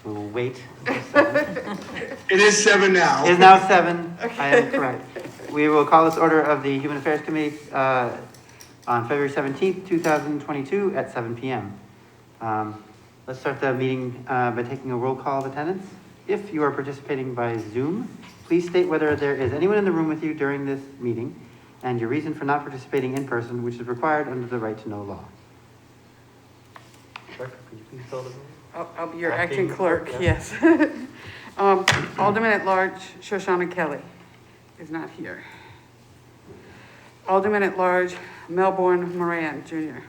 We will wait until 7. It is 7 now. It is now 7. I am correct. We will call this order of the Human Affairs Committee on February 17th, 2022 at 7 p.m. Let's start the meeting by taking a roll call of attendance. If you are participating by Zoom, please state whether there is anyone in the room with you during this meeting and your reason for not participating in person, which is required under the right to know law. Clerk, could you please call the roll? I'll be your acting Acting clerk, clerk, yes. Alderman at Large Shoshana Kelly is not here. Alderman at Large Melbourne Moran Jr.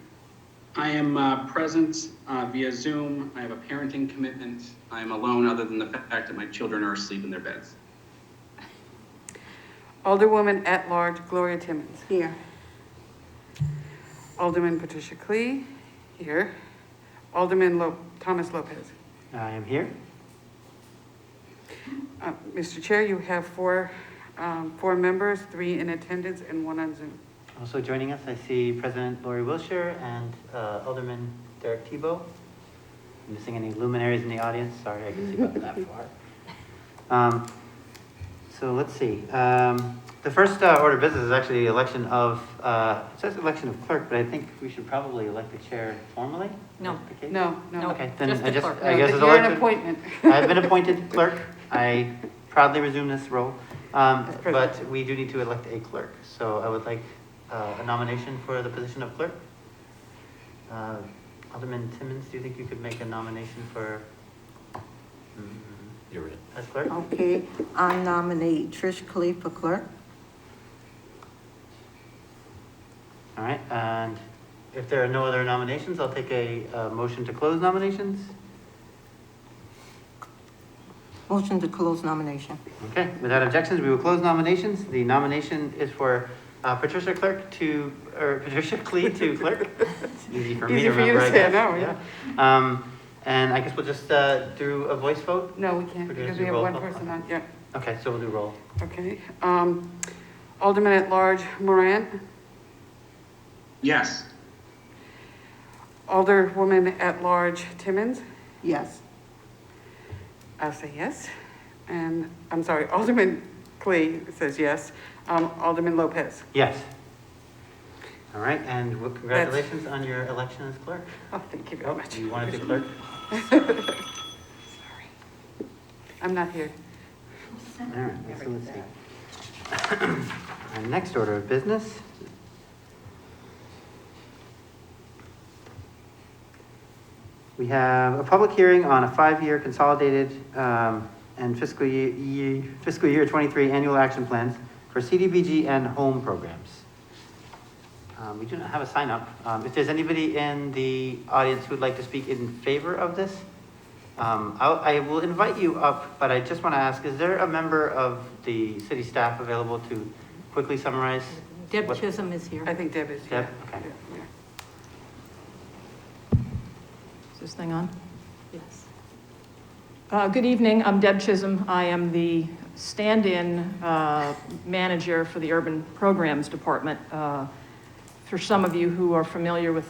I am present via Zoom. I have a parenting commitment. I am alone other than the fact that my children are asleep in their beds. Alderwoman at Large Gloria Timmons. Here. Alderman Patricia Klee, here. Alderman Thomas Lopez. I am here. Mr. Chair, you have four members, 3 in attendance and 1 on Zoom. Also joining us, I see President Lori Wilshire and Alderman Derek Tebow. Missing any luminaries in the audience? Sorry, I can see about that far. So let's see. The first order of business is actually the election of, it says election of clerk, but I think we should probably elect the chair formally. No. Is that the case? No. Okay, then Just the clerk. I guess it's You're an elected. appointment. I've been appointed clerk. I proudly resume this role. But President. we do need to elect a clerk. So I would like a nomination for the position of clerk. Alderman Timmons, do you think you could make a nomination for You're in. as clerk? Okay, I nominate Trish Klee for clerk. All right, and if there are no other nominations, I'll take a motion to close nominations. Motion to close nomination. Okay, without objections, we will close nominations. The nomination is for Patricia Klee to clerk. It's easy for me Easy to for you remember, to I say, guess. no, yeah. And I guess we'll just do a voice vote. No, we can't, Or do because you we have roll one call? person on, yeah, Okay, so we'll do roll. okay. Alderman at Large Moran, Yes. Alderwoman at Large Timmons, Yes. I'll say yes. And, I'm sorry, Alderman Klee says yes. Alderman Lopez. Yes. All right, and congratulations on your election as clerk. Oh, thank you very much. You want to be clerk? Sorry. I'm not here. All right, so let's see. Our next order of business. We have a public hearing on a 5-year consolidated and fiscal year 23 annual action plans for Cdbg and home programs. We do not have a sign up. If there's anybody in the audience who would like to speak in favor of this, I will invite you up, but I just want to ask, is there a member of the city staff available to quickly summarize? Deb what- Chisholm is here. I think Deb is here. Deb? Okay. Yeah. Is this thing on? Yes. Good evening, I'm Deb Chisholm. I am the stand-in manager for the Urban Programs Department. For some of you who are familiar with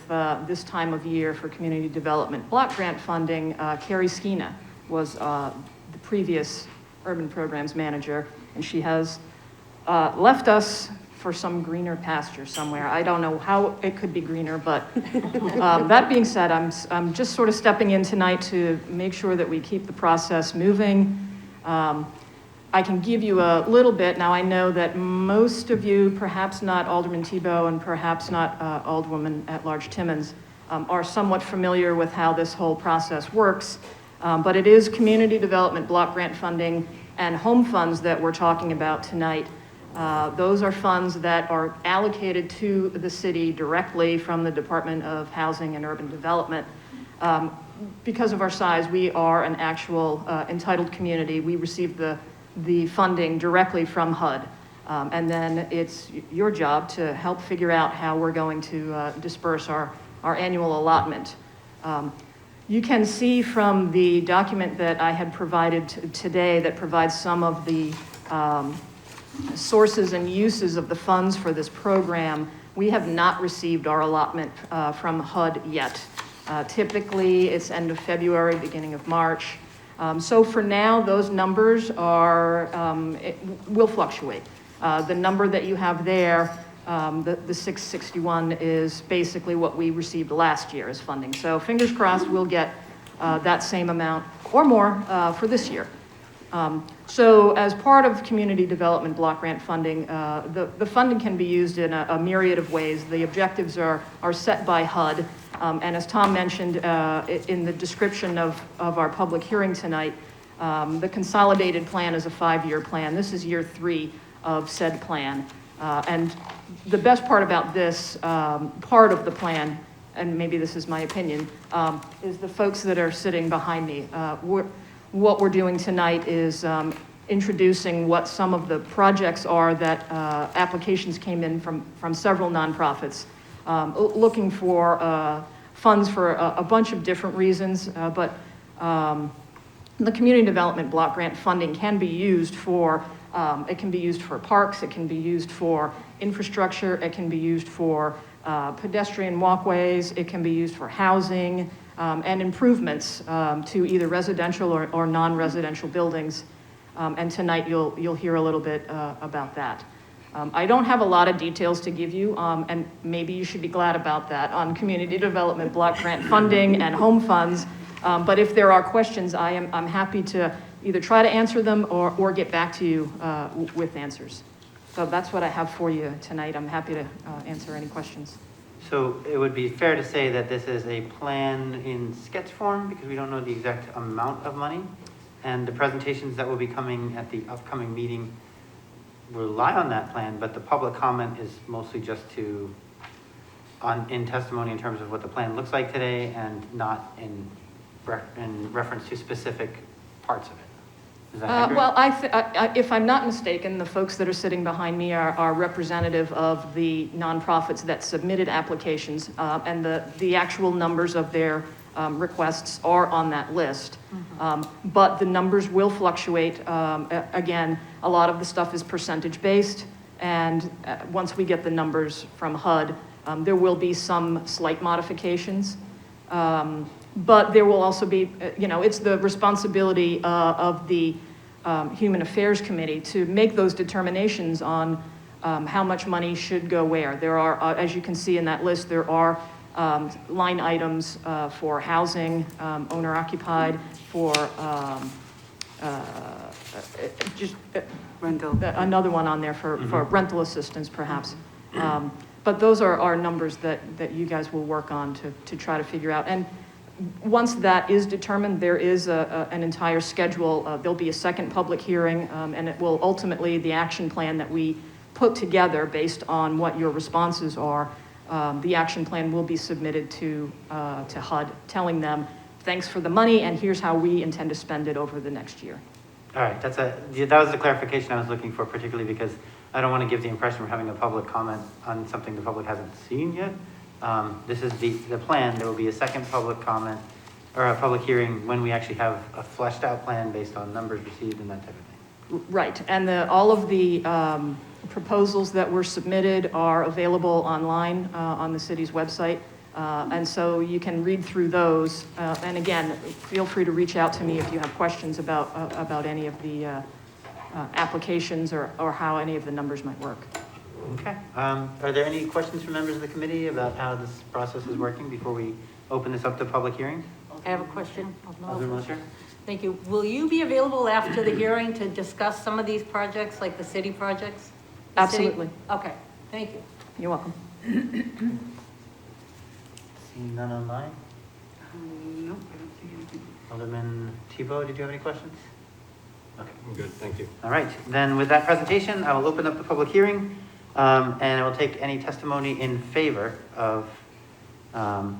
this time of year for community development block grant funding, Carrie Skeena was the previous Urban Programs manager, and she has left us for some greener pasture somewhere. I don't know how it could be greener, but that being said, I'm just sort of stepping in tonight to make sure that we keep the process moving. I can give you a little bit. Now, I know that most of you, perhaps not Alderman Tebow and perhaps not Alderwoman at Large Timmons, are somewhat familiar with how this whole process works, but it is community development block grant funding and home funds that we're talking about tonight. Those are funds that are allocated to the city directly from the Department of Housing and Urban Development. Because of our size, we are an actual entitled community. We receive the funding directly from HUD. And then it's your job to help figure out how we're going to disperse our annual allotment. You can see from the document that I had provided today that provides some of the sources and uses of the funds for this program. We have not received our allotment from HUD yet. Typically, it's end of February, beginning of March. So for now, those numbers will fluctuate. The number that you have there, the 661 is basically what we received last year as funding. So fingers crossed we'll get that same amount or more for this year. So as part of community development block grant funding, the funding can be used in a myriad of ways. The objectives are set by HUD. And as Tom mentioned in the description of our public hearing tonight, the consolidated plan is a 5-year plan. This is year 3 of said plan. And the best part about this part of the plan, and maybe this is my opinion, is the folks that are sitting behind me. What we're doing tonight is introducing what some of the projects are that applications came in from several nonprofits looking for funds for a bunch of different reasons, but the community development block grant funding can be used for, it can be used for parks, it can be used for infrastructure, it can be used for pedestrian walkways, it can be used for housing, and improvements to either residential or non-residential buildings. And tonight you'll hear a little bit about that. I don't have a lot of details to give you, and maybe you should be glad about that, on community development block grant funding and home funds. But if there are questions, I'm happy to either try to answer them or get back to you with answers. So that's what I have for you tonight. I'm happy to answer any questions. So it would be fair to say that this is a plan in sketch form because we don't know the exact amount of money, and the presentations that will be coming at the upcoming meeting rely on that plan, but the public comment is mostly just in testimony in terms of what the plan looks like today and not in reference to specific parts of it. Is that accurate? Well, if I'm not mistaken, the folks that are sitting behind me are representative of the nonprofits that submitted applications, and the actual numbers of their requests are on that list. Mm-hmm. But the numbers will fluctuate. Again, a lot of the stuff is percentage based, and once we get the numbers from HUD, there will be some slight modifications. But there will also be, it's the responsibility of the Human Affairs Committee to make those determinations on how much money should go where. There are, as you can see in that list, there are line items for housing, owner-occupied, for Rental. Another one on there for rental assistance, perhaps. But those are numbers that you guys will work on to try to figure out. And once that is determined, there is an entire schedule. There'll be a second public hearing, and it will ultimately, the action plan that we put together based on what your responses are, the action plan will be submitted to HUD, telling them, thanks for the money, and here's how we intend to spend it over the next year. All right, that was the clarification I was looking for, particularly because I don't want to give the impression we're having a public comment on something the public hasn't seen yet. This is the plan. There will be a second public comment or a public hearing when we actually have a fleshed out plan based on numbers received and that type of thing. Right, and all of the proposals that were submitted are available online on the city's website. And so you can read through those. And again, feel free to reach out to me if you have questions about any of the applications or how any of the numbers might work. Okay. Are there any questions from members of the committee about how this process is working before we open this up to public hearing? I have a question. Alderman Wiltshire? Thank you. Will you be available after the hearing to discuss some of these projects, like the city projects? The city? Absolutely. Okay, thank you. You're welcome. Seeing none online? Nope, I don't see anything. Alderman Tebow, did you have any questions? Okay. I'm good, thank you. All right, then with that presentation, I will open up the public hearing, and I will take any testimony in favor of the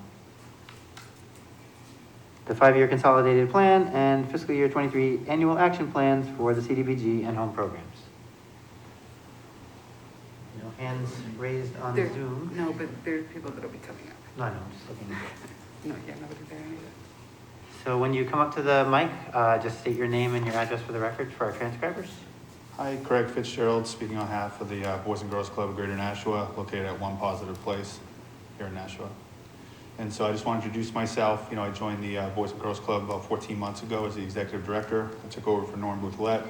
5-year consolidated plan and fiscal year 23 annual action plans for the Cdbg and home programs. No hands raised on There- Zoom. No, but there's people that'll be coming up. No, I'm just looking. No, yeah, nobody there either. So when you come up to the mic, just state your name and your address for the record for our transcribers. Hi, Craig Fitzgerald, speaking on behalf of the Boys and Girls Club of Greater Nashua, located at One Positive Place here in Nashua. And so I just want to introduce myself. I joined the Boys and Girls Club about 14 months ago as the executive director. I took over for Norm Boutelet.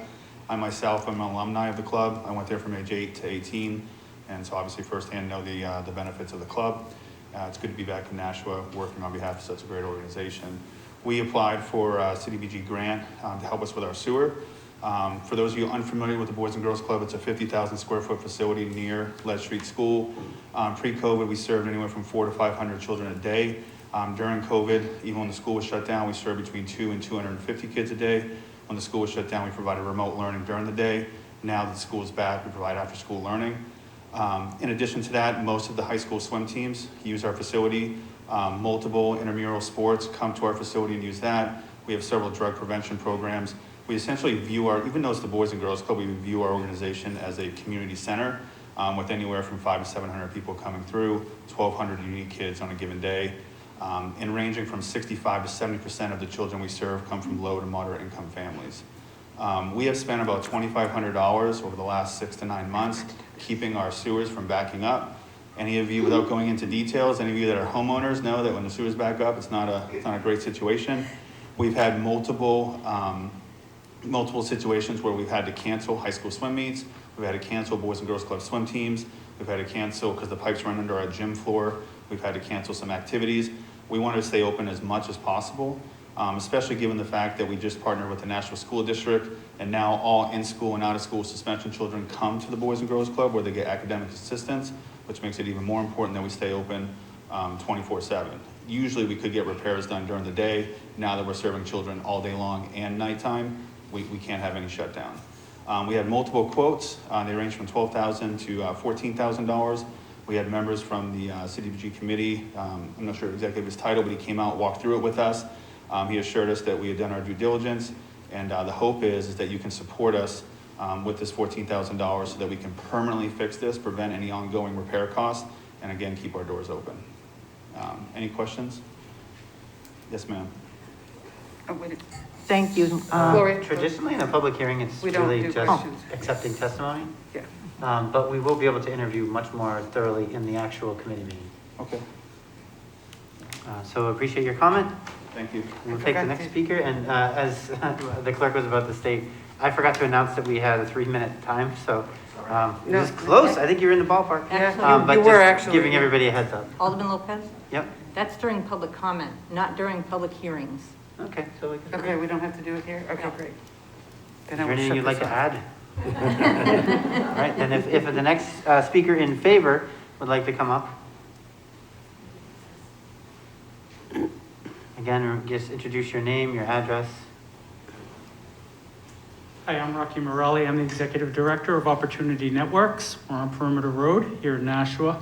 I myself am an alumni of the club. I went there from age 8 to 18, and so obviously firsthand know the benefits of the club. It's good to be back in Nashua working on behalf of such a great organization. We applied for a Cdbg grant to help us with our sewer. For those of you unfamiliar with the Boys and Girls Club, it's a 50,000 square foot facility near Lead Street School. Pre-COVID, we served anywhere from 400 to 500 children a day. During COVID, even when the school was shut down, we served between 200 and 250 kids a day. When the school was shut down, we provided remote learning during the day. Now that the school is back, we provide after school learning. In addition to that, most of the high school swim teams use our facility. Multiple intramural sports come to our facility and use that. We have several drug prevention programs. We essentially view even though it's the Boys and Girls Club, we view our organization as a community center with anywhere from 500 to 700 people coming through, 1,200 unique kids on a given day, and ranging from 65 to 70% of the children we serve come from low to moderate income families. We have spent about $2,500 over the last 6 to 9 months keeping our sewers from backing up. Any of you, without going into details, any of you that are homeowners know that when the sewers back up, it's not a great situation. We've had multiple situations where we've had to cancel high school swim meets. We've had to cancel Boys and Girls Club swim teams. We've had to cancel because the pipes run under our gym floor. We've had to cancel some activities. We wanted to stay open as much as possible, especially given the fact that we just partnered with the National School District, and now all in-school and out-of-school suspension children come to the Boys and Girls Club where they get academic assistance, which makes it even more important that we stay open 24/7. Usually we could get repairs done during the day. Now that we're serving children all day long and nighttime, we can't have any shutdown. We had multiple quotes. They range from $12,000 to $14,000. We had members from the Cdbg committee. I'm not sure exactly his title, but he came out, walked through it with us. He assured us that we had done our due diligence, and the hope is that you can support us with this $14,000 so that we can permanently fix this, prevent any ongoing repair costs, and again, keep our doors open. Any questions? Yes, ma'am. Oh, wait. Thank you. Gloria? Traditionally, in a public hearing, it's We don't really do just questions. accepting testimony. Yeah. But we will be able to interview much more thoroughly in the actual committee meeting. Okay, So appreciate your comment. thank you. We'll take the next speaker, and as the clerk was about to state, I forgot to announce that we had a 3-minute time, so it No. was close. I think you were in the ballpark. Yeah, But you were just actually. giving everybody a heads up. Alderman Lopez? Yep, That's during public comment, not during public hearings. okay, so we can. Okay, we don't have to do it here? Okay, No. great. Is Then I there will anything shut you'd like this to off. add? All right, then if the next speaker in favor would like to come up. Again, just introduce your name, your address. Hi, I'm Rocky Morelli. I'm the Executive Director of Opportunity Networks. We're on Perimeter Road here in Nashua.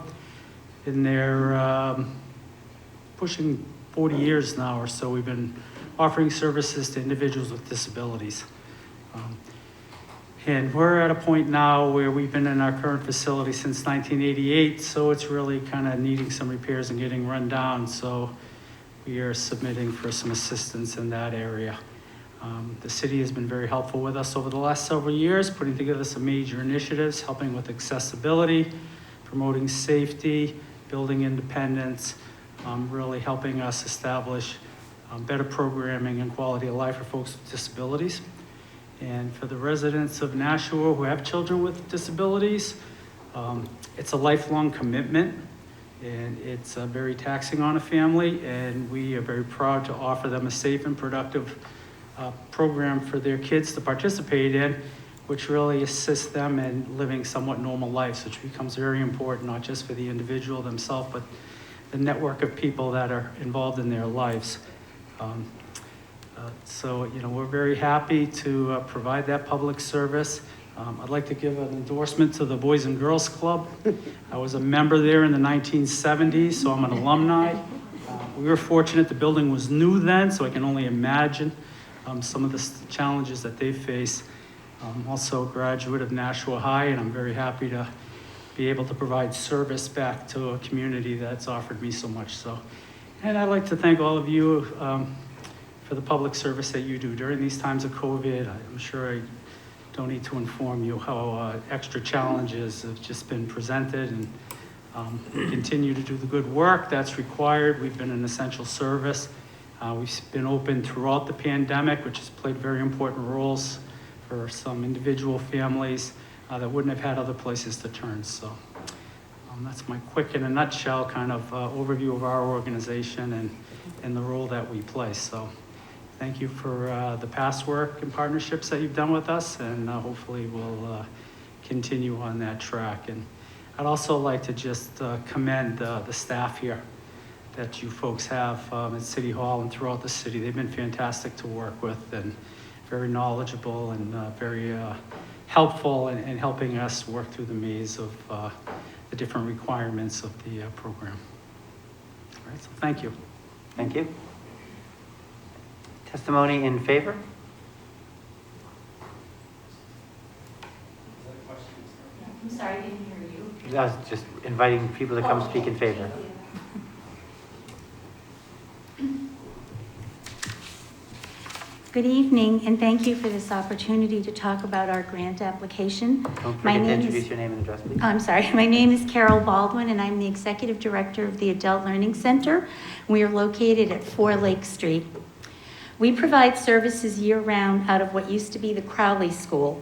Been there pushing 40 years now or so. We've been offering services to individuals with disabilities. And we're at a point now where we've been in our current facility since 1988, so it's really kind of needing some repairs and getting run down. So we are submitting for some assistance in that area. The city has been very helpful with us over the last several years, putting together some major initiatives, helping with accessibility, promoting safety, building independence, really helping us establish better programming and quality of life for folks with disabilities. And for the residents of Nashua who have children with disabilities, it's a lifelong commitment, and it's very taxing on a family, and we are very proud to offer them a safe and productive program for their kids to participate in, which really assists them in living somewhat normal lives, which becomes very important, not just for the individual themselves, but the network of people that are involved in their lives. So, we're very happy to provide that public service. I'd like to give an endorsement to the Boys and Girls Club. I was a member there in the 1970s, so I'm an alumni. We were fortunate the building was new then, so I can only imagine some of the challenges that they face. I'm also a graduate of Nashua High, and I'm very happy to be able to provide service back to a community that's offered me so much. And I'd like to thank all of you for the public service that you do during these times of COVID. I'm sure I don't need to inform you how extra challenges have just been presented, and We continue to do the good work that's required. We've been an essential service. We've been open throughout the pandemic, which has played very important roles for some individual families that wouldn't have had other places to turn. So that's my quick, in a nutshell, kind of overview of our organization and the role that we play. So thank you for the past work and partnerships that you've done with us, and hopefully we'll continue on that track. And I'd also like to just commend the staff here that you folks have at City Hall and throughout the city. They've been fantastic to work with and very knowledgeable and very helpful in helping us work through the maze of the different requirements of the program. All right, so thank you. Thank you. Testimony in favor? I'm sorry, I didn't hear you. I was just inviting people to come speak in favor. Good evening, and thank you for this opportunity to talk about our grant application. Don't My forget to name introduce is- your name and address, please. I'm sorry, my name is Carol Baldwin, and I'm the Executive Director of the Adult Learning Center. We are located at 4 Lake Street. We provide services year-round out of what used to be the Crowley School.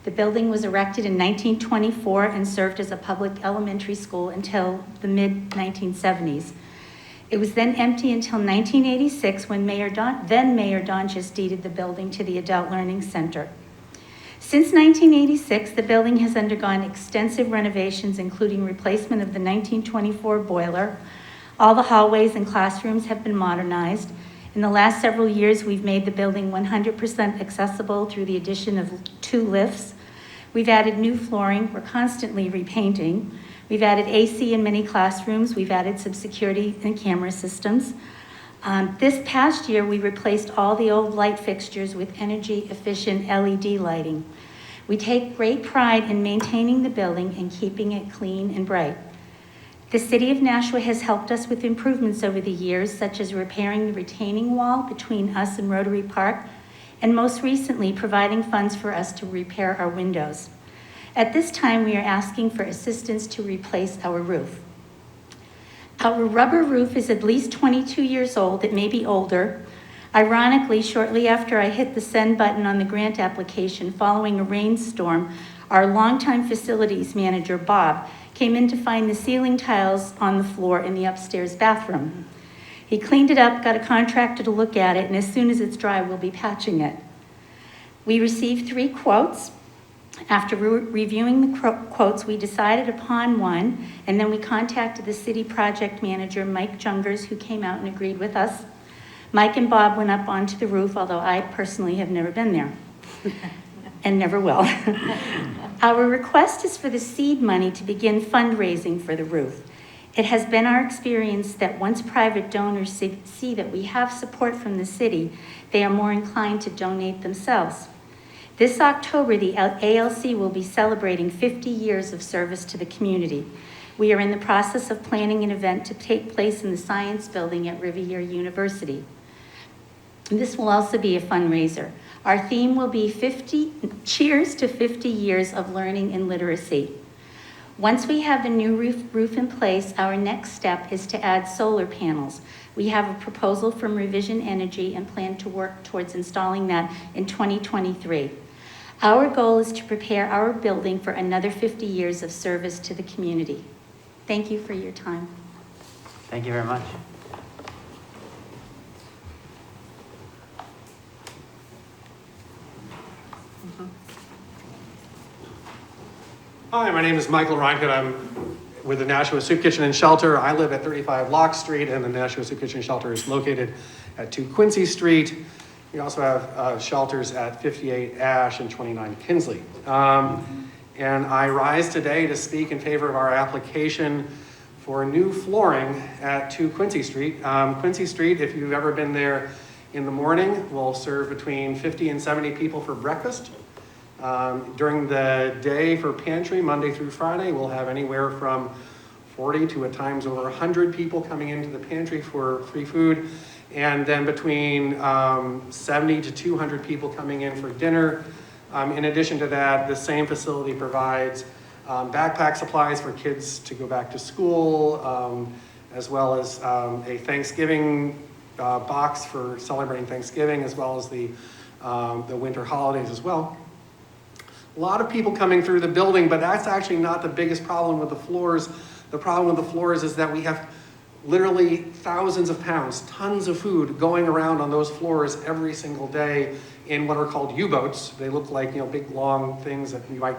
The building was erected in 1924 and served as a public elementary school until the mid-1970s. It was then empty until 1986 when then Mayor Donchis deeded the building to the Adult Learning Center. Since 1986, the building has undergone extensive renovations, including replacement of the 1924 boiler. All the hallways and classrooms have been modernized. In the last several years, we've made the building 100% accessible through the addition of 2 lifts. We've added new flooring. We're constantly repainting. We've added AC in many classrooms. We've added some security and camera systems. This past year, we replaced all the old light fixtures with energy-efficient LED lighting. We take great pride in maintaining the building and keeping it clean and bright. The City of Nashua has helped us with improvements over the years, such as repairing the retaining wall between us and Rotary Park, and most recently, providing funds for us to repair our windows. At this time, we are asking for assistance to replace our roof. Our rubber roof is at least 22 years old. It may be older. Ironically, shortly after I hit the send button on the grant application following a rainstorm, our longtime facilities manager, Bob, came in to find the ceiling tiles on the floor in the upstairs bathroom. He cleaned it up, got a contractor to look at it, and as soon as it's dry, we'll be patching it. We received 3 quotes. After reviewing the quotes, we decided upon one, and then we contacted the city project manager, Mike Jungers, who came out and agreed with us. Mike and Bob went up onto the roof, although I personally have never been there and never will. Our request is for the seed money to begin fundraising for the roof. It has been our experience that once private donors see that we have support from the city, they are more inclined to donate themselves. This October, the ALC will be celebrating 50 years of service to the community. We are in the process of planning an event to take place in the Science Building at Rivier University. And this will also be a fundraiser. Our theme will be Cheers to 50 Years of Learning and Literacy. Once we have the new roof in place, our next step is to add solar panels. We have a proposal from Revision Energy and plan to work towards installing that in 2023. Our goal is to prepare our building for another 50 years of service to the community. Thank you for your time. Thank you very much. Hi, my name is Michael Reinke. I'm with the Nashua Soup Kitchen and Shelter. I live at 35 Locke Street, and the Nashua Soup Kitchen and Shelter is located at 2 Quincy Street. We also have shelters at 58 Ash and 29 Kinsley. And I rise today to speak in favor of our application for new flooring at 2 Quincy Street. Quincy Street, if you've ever been there in the morning, will serve between 50 and 70 people for breakfast. During the day for pantry, Monday through Friday, we'll have anywhere from 40 to at times over 100 people coming into the pantry for free food. And then between 70 to 200 people coming in for dinner. In addition to that, the same facility provides backpack supplies for kids to go back to school, as well as a Thanksgiving box for celebrating Thanksgiving, as well as the winter holidays as well. A lot of people coming through the building, but that's actually not the biggest problem with the floors. The problem with the floors is that we have literally thousands of pounds, tons of food going around on those floors every single day in what are called U-boats. They look like, big long things that you might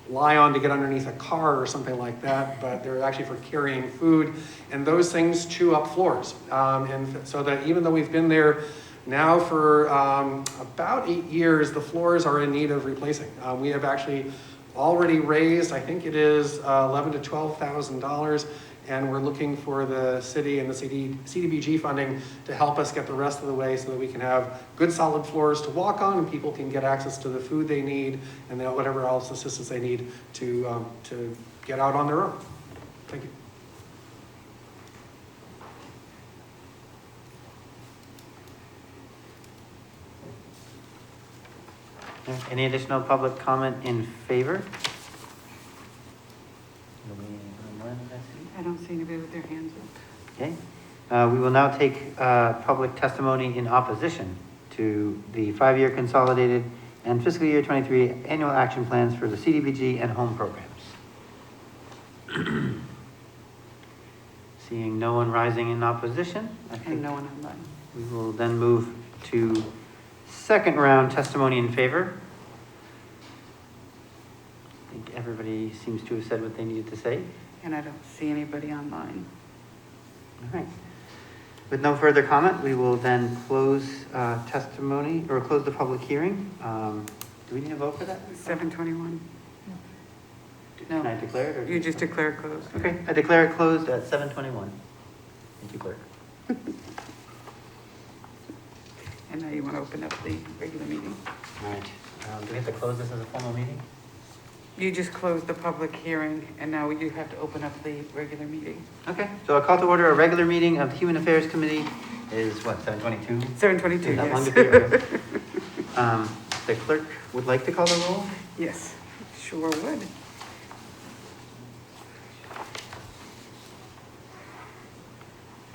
lie on to get underneath a car or something like that, but they're actually for carrying food, and those things chew up floors. And so that even though we've been there now for about 8 years, the floors are in need of replacing. We have actually already raised, I think it is $11,000 to $12,000, and we're looking for the city and the Cdbg funding to help us get the rest of the way so that we can have good solid floors to walk on and people can get access to the food they need and then whatever else assistance they need to get out on their own. Thank you. Any additional public comment in favor? I don't see anybody with their hands up. Okay. We will now take public testimony in opposition to the 5-year consolidated and fiscal year 23 annual action plans for the CDBG and home programs. Seeing no one rising in opposition, I think And no one online. we will then move to second round testimony in favor. I think everybody seems to have said what they needed to say. And I don't see anybody online. All right. With no further comment, we will then close testimony, or close the public hearing. Do we need a vote for that? 7:21. Can I declare it? Or You just declare it closed. Okay, I declare it closed at 7:21. Thank you, clerk. And now you want to open up the regular meeting. All right. Do we have to close this as a formal meeting? You just closed the public hearing, and now you have to open up the regular meeting. Okay, so I'll call to order a regular meeting of the Human Affairs Committee is what, 7:22? 7:22, That long to yes. be, okay. The clerk would like to call the roll? Yes, sure would.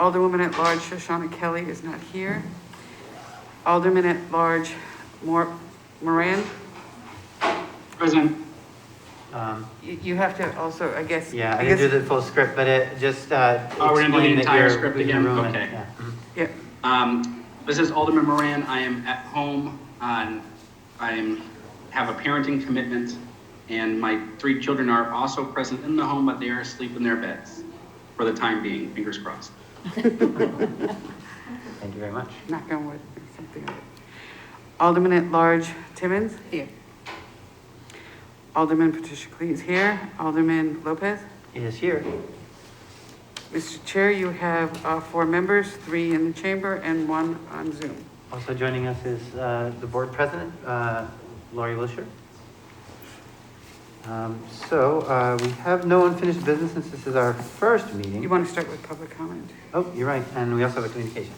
Alderwoman at Large Shoshana Kelly is not here. Alderman at Large Moran, Present. you have to also, I guess. Yeah, I didn't do the full script, but it just Oh, we're gonna do the explain that entire you're script leaving the again? room and- Okay. yeah. Yeah, This is Alderman Moran. I am at home. Have a parenting commitment, and my 3 children are also present in the home, but they are asleep in their beds for the time being. Fingers crossed. Thank you very much. knock on wood, or something like that. Alderman at Large Timmons? Here. Alderman Patricia Clee is here. Alderman Lopez? He is here. Mr. Chair, you have 4 members, 3 in the chamber and 1 on Zoom. Also joining us is the board president, Lori Lisher. So we have no unfinished business since this is our first meeting. You want to start with public comment? Oh, you're right, and we also have a communication.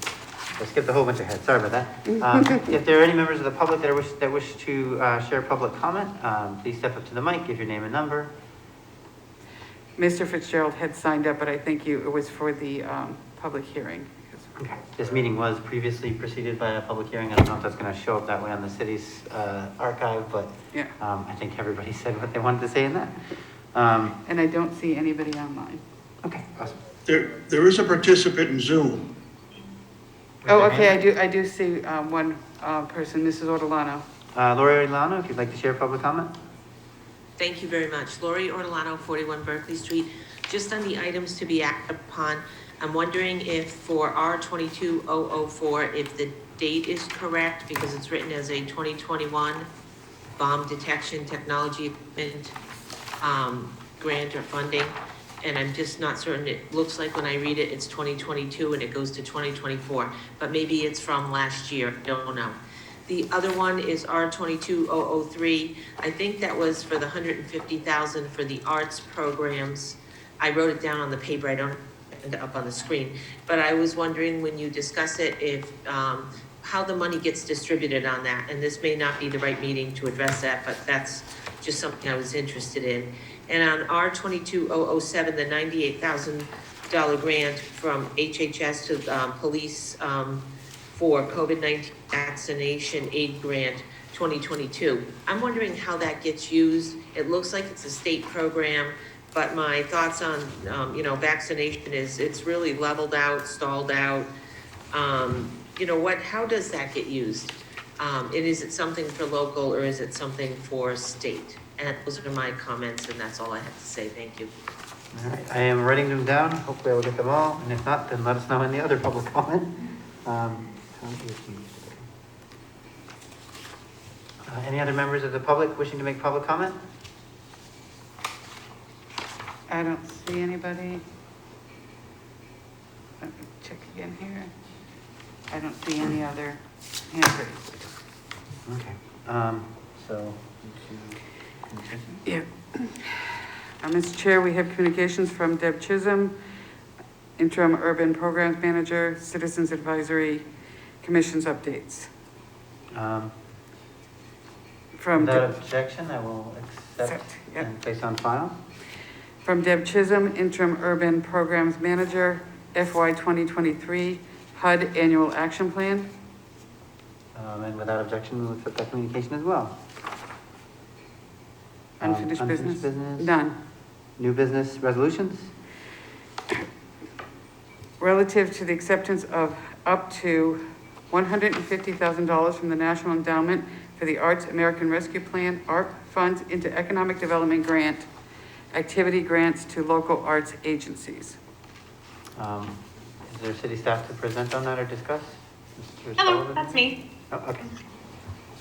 I skipped a whole bunch ahead, sorry about that. If there are any members of the public that wish to share public comment, please step up to the mic, give your name and number. Mr. Fitzgerald had signed up, but I think it was for the public hearing. Okay. This meeting was previously preceded by a public hearing. I don't know if that's going to show up that way on the city's archive, but Yeah. I think everybody said what they wanted to say in that. And I don't see anybody online. Okay, awesome. There is a participant in Zoom. Oh, okay, I do see one person, Mrs. Ortolano. Lori Orlano, if you'd like to share public comment. Thank you very much. Lori Ortolano, 41 Berkeley Street. Just on the items to be acted upon, I'm wondering if for R22004, if the date is correct, because it's written as a 2021 bomb detection technology equipment grant or funding, and I'm just not certain. It looks like when I read it, it's 2022 and it goes to 2024, but maybe it's from last year, don't know. The other one is R22003. I think that was for the $150,000 for the arts programs. I wrote it down on the paper, I don't end up on the screen, but I was wondering when you discuss it, if how the money gets distributed on that, and this may not be the right meeting to address that, but that's just something I was interested in. And on R-22-007, the $98,000 grant from HHS to police for COVID-19 vaccination aid grant 2022. I'm wondering how that gets used. It looks like it's a state program, but my thoughts on, vaccination is it's really leveled out, stalled out. How does that get used? And is it something for local or is it something for state? And those are my comments, and that's all I have to say. Thank you. All right, I am writing them down. Hopefully I will get them all, and if not, then let us know in the other public comment. Any other members of the public wishing to make public comment? I don't see anybody. Let me check again here. I don't see any other hands raised. Okay, so. Yeah. Mr. Chair, we have communications from Deb Chisholm, Interim Urban Programs Manager, Citizens Advisory Commission's updates. From Without objection, I will accept Yep. and place on file. From Deb Chisholm, Interim Urban Programs Manager, FY 2023 HUD Annual Action Plan. And without objection, we'll accept that communication as well. Unfinished business? None. New business resolutions? Relative to the acceptance of up to $150,000 from the National Endowment for the Arts American Rescue Plan, ARP funds into economic development grant, activity grants to local arts agencies. Is there city staff to present on that or discuss? Mr. Hello, Sullivan? that's me. Oh, okay.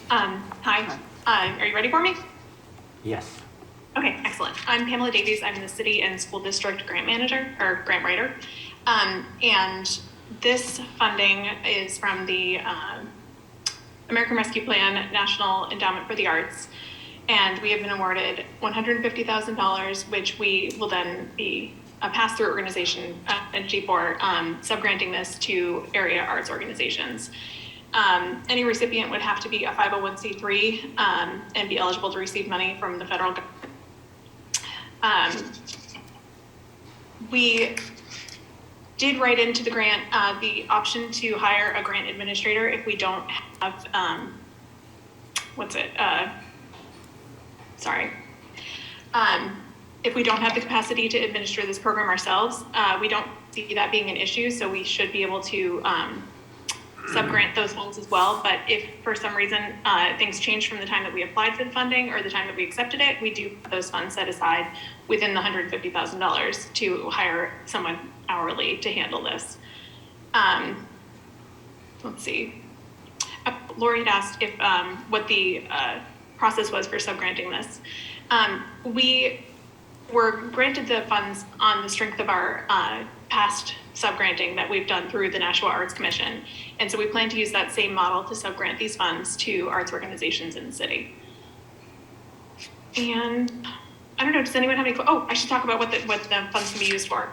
Hi. Are you ready for me? Yes. Okay, excellent. I'm Pamela Davies. I'm the City and School District Grant Manager, or Grant Writer. And this funding is from the American Rescue Plan National Endowment for the Arts. And we have been awarded $150,000, which we will then be a pass-through organization entity for subgranting this to area arts organizations. Any recipient would have to be a 501c3 and be eligible to receive money from the federal government. We did write into the grant the option to hire a grant administrator if we don't have, if we don't have the capacity to administer this program ourselves. We don't see that being an issue, so we should be able to subgrant those funds as well. But if for some reason things change from the time that we applied for the funding or the time that we accepted it, we do have those funds set aside within the $150,000 to hire someone hourly to handle this. Let's see. Lori had asked if what the process was for subgranting this. We were granted the funds on the strength of our past subgranting that we've done through the Nashua Arts Commission. And so we plan to use that same model to subgrant these funds to arts organizations in the city. And I don't know, does anyone have any, I should talk about what the funds can be used for.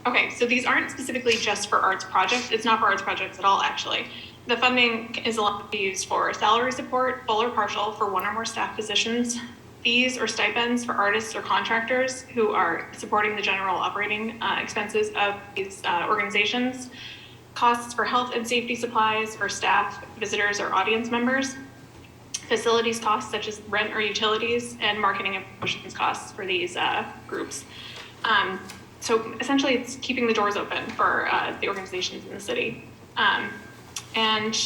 Okay, so these aren't specifically just for arts projects. It's not for arts projects at all, actually. The funding is allowed to be used for salary support, full or partial, for one or more staff positions, fees or stipends for artists or contractors who are supporting the general operating expenses of these organizations, costs for health and safety supplies for staff, visitors, or audience members, facilities costs such as rent or utilities, and marketing and promotions costs for these groups. So essentially it's keeping the doors open for the organizations in the city. And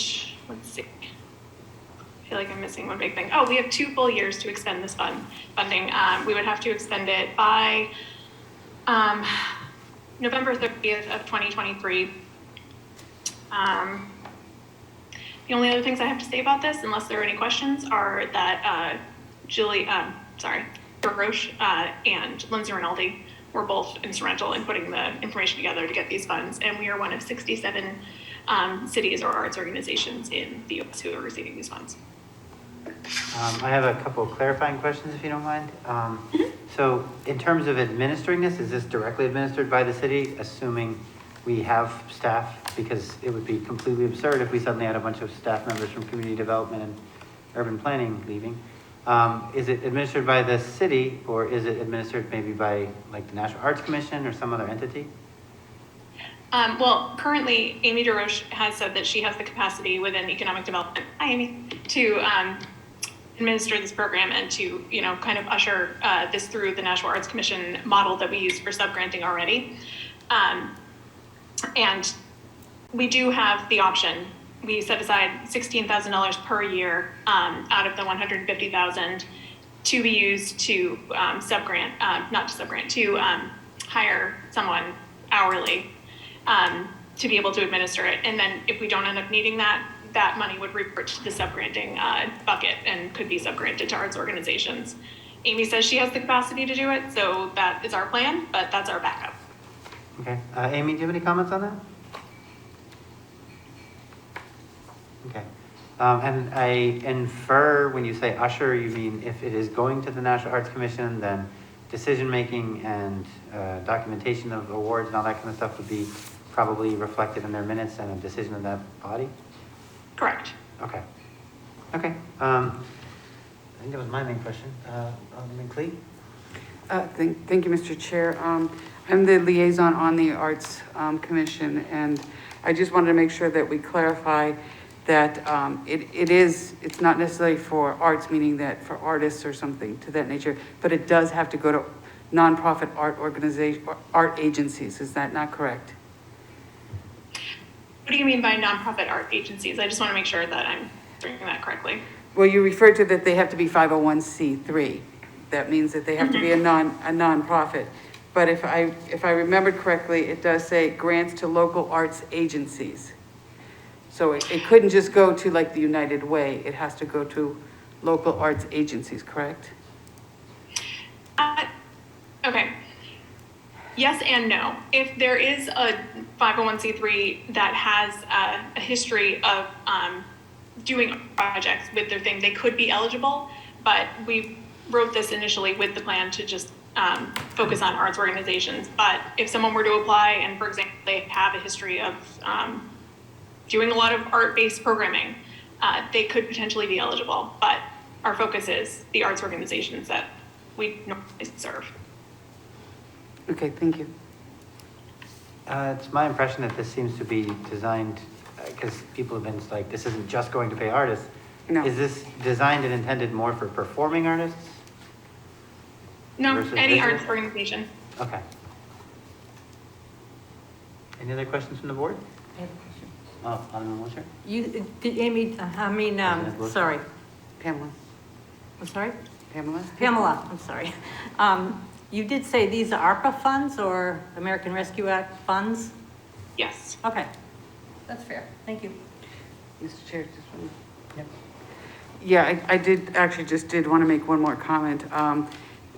let's see. I feel like I'm missing one big thing. Oh, we have 2 full years to extend this funding. We would have to extend it by November 30th of 2023. The only other things I have to say about this, unless there are any questions, are that Roche and Lindsay Rinaldi were both instrumental in putting the information together to get these funds, and we are one of 67 cities or arts organizations in the U.S. who are receiving these funds. I have a couple of clarifying questions, if you don't mind. So in terms of administering this, is this directly administered by the city, assuming we have staff? Because it would be completely absurd if we suddenly had a bunch of staff members from community development and urban planning leaving. Is it administered by the city, or is it administered maybe by like the National Arts Commission or some other entity? Well, currently, Amy DeRoche has said that she has the capacity within economic development, hi Amy, to administer this program and to, kind of usher this through the National Arts Commission model that we use for subgranting already. And we do have the option. We set aside $16,000 per year out of the $150,000 to be used to to hire someone hourly to be able to administer it. And then if we don't end up needing that, that money would revert to the subgranting bucket and could be subgranted to arts organizations. Amy says she has the capacity to do it, so that is our plan, but that's our backup. Okay, Amy, do you have any comments on that? Okay, and I infer when you say usher, you mean if it is going to the National Arts Commission, then decision-making and documentation of awards and all that kind of stuff would be probably reflected in their minutes and a decision of that body? Correct. Okay. Okay, I think that was my main question. Alderman Clee? Thank you, Mr. Chair. I'm the liaison on the Arts Commission, and I just wanted to make sure that we clarify that it's not necessarily for arts, meaning that for artists or something to that nature, but it does have to go to nonprofit art organization, art agencies. Is that not correct? What do you mean by nonprofit art agencies? I just want to make sure that I'm doing that correctly. Well, you referred to that they have to be 501c3. That means that they have to be a nonprofit. But if I remembered correctly, it does say grants to local arts agencies. So it couldn't just go to like the United Way. It has to go to local arts agencies, correct? Okay. Yes and no. If there is a 501c3 that has a history of doing projects with their thing, they could be eligible, but we wrote this initially with the plan to just focus on arts organizations. But if someone were to apply and, for example, they have a history of doing a lot of art-based programming, they could potentially be eligible. But our focus is the arts organizations that we normally serve. Okay, thank you. It's my impression that this seems to be designed, because people have been like, this isn't just going to pay artists. No. Is this designed and intended more for performing artists? No, Versus any visual? arts organization. Okay. Any other questions from the board? I have a question. Oh, Alderman Wiltshire? Amy, sorry. Pamela. I'm sorry? Pamela, I'm sorry. You did say these are ARPA funds or American Rescue Act funds? Yes. Okay. That's fair. Thank you. Mr. Chair, just one. Yep. Yeah, I did want to make one more comment.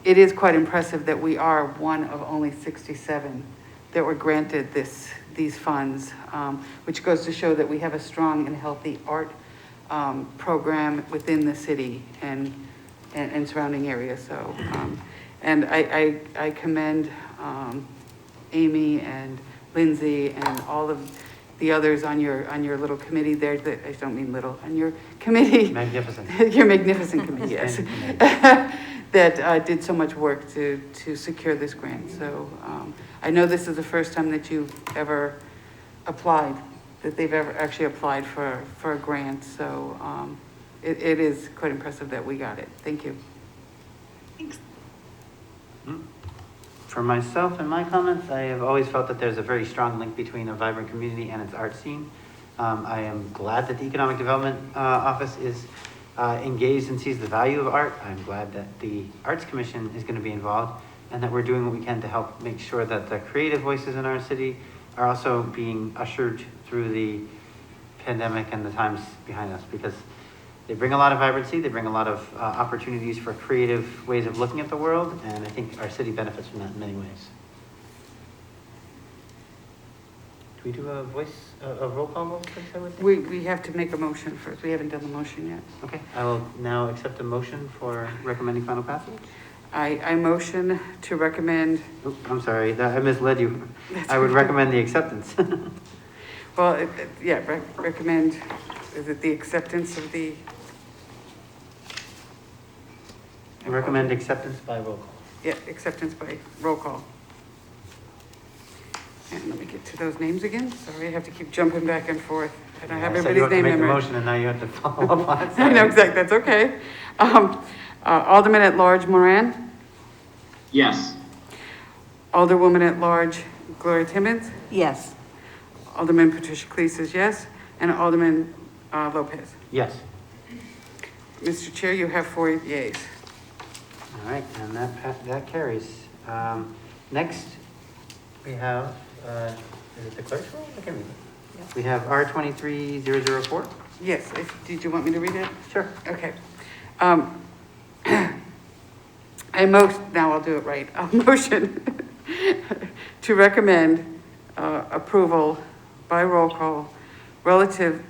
It is quite impressive that we are one of only 67 that were granted these funds, which goes to show that we have a strong and healthy art program within the city and surrounding areas. So, and I commend Amy and Lindsay and all of the others on your little committee there. That I don't mean little, on your committee. Magnificent. Your magnificent committee, yes. That did so much work to secure this grant. So I know this is the first time that you've ever applied, that they've ever actually applied for a grant. So it is quite impressive that we got it. Thank you. Thanks. For myself and my comments, I have always felt that there's a very strong link between a vibrant community and its art scene. I am glad that the Economic Development Office is engaged and sees the value of art. I'm glad that the Arts Commission is going to be involved and that we're doing what we can to help make sure that the creative voices in our city are also being ushered through the pandemic and the times behind us, because they bring a lot of vibrancy, they bring a lot of opportunities for creative ways of looking at the world, and I think our city benefits from that in many ways. Do we do a roll call vote, please, I would think? We have to make a motion first. We haven't done the motion yet. Okay, I will now accept a motion for recommending final passage. I motion to recommend. Oh, I'm sorry, I misled you. That's I would okay. recommend the acceptance. Well, recommend, is it the acceptance of the, I recommend acceptance by roll call. Yeah, acceptance by roll call. And let me get to those names again. Sorry, I have to keep jumping back and forth. I don't have I said everybody's you have to name make the memorized. motion and now you have to follow up on it. I know, exactly, that's okay. Alderman at Large Moran, Yes. Alderwoman at Large Gloria Timmons, Yes. Alderman Patricia Clee says yes, and Alderman Lopez. Yes. Mr. Chair, you have 4 yeas. All right, and that carries. Next, we have, is it the clerk's roll? I can't read it. We have R23-004. Yes, did you want me to read it? Sure. Okay. Now I'll do it right. A motion to recommend approval by roll call relative,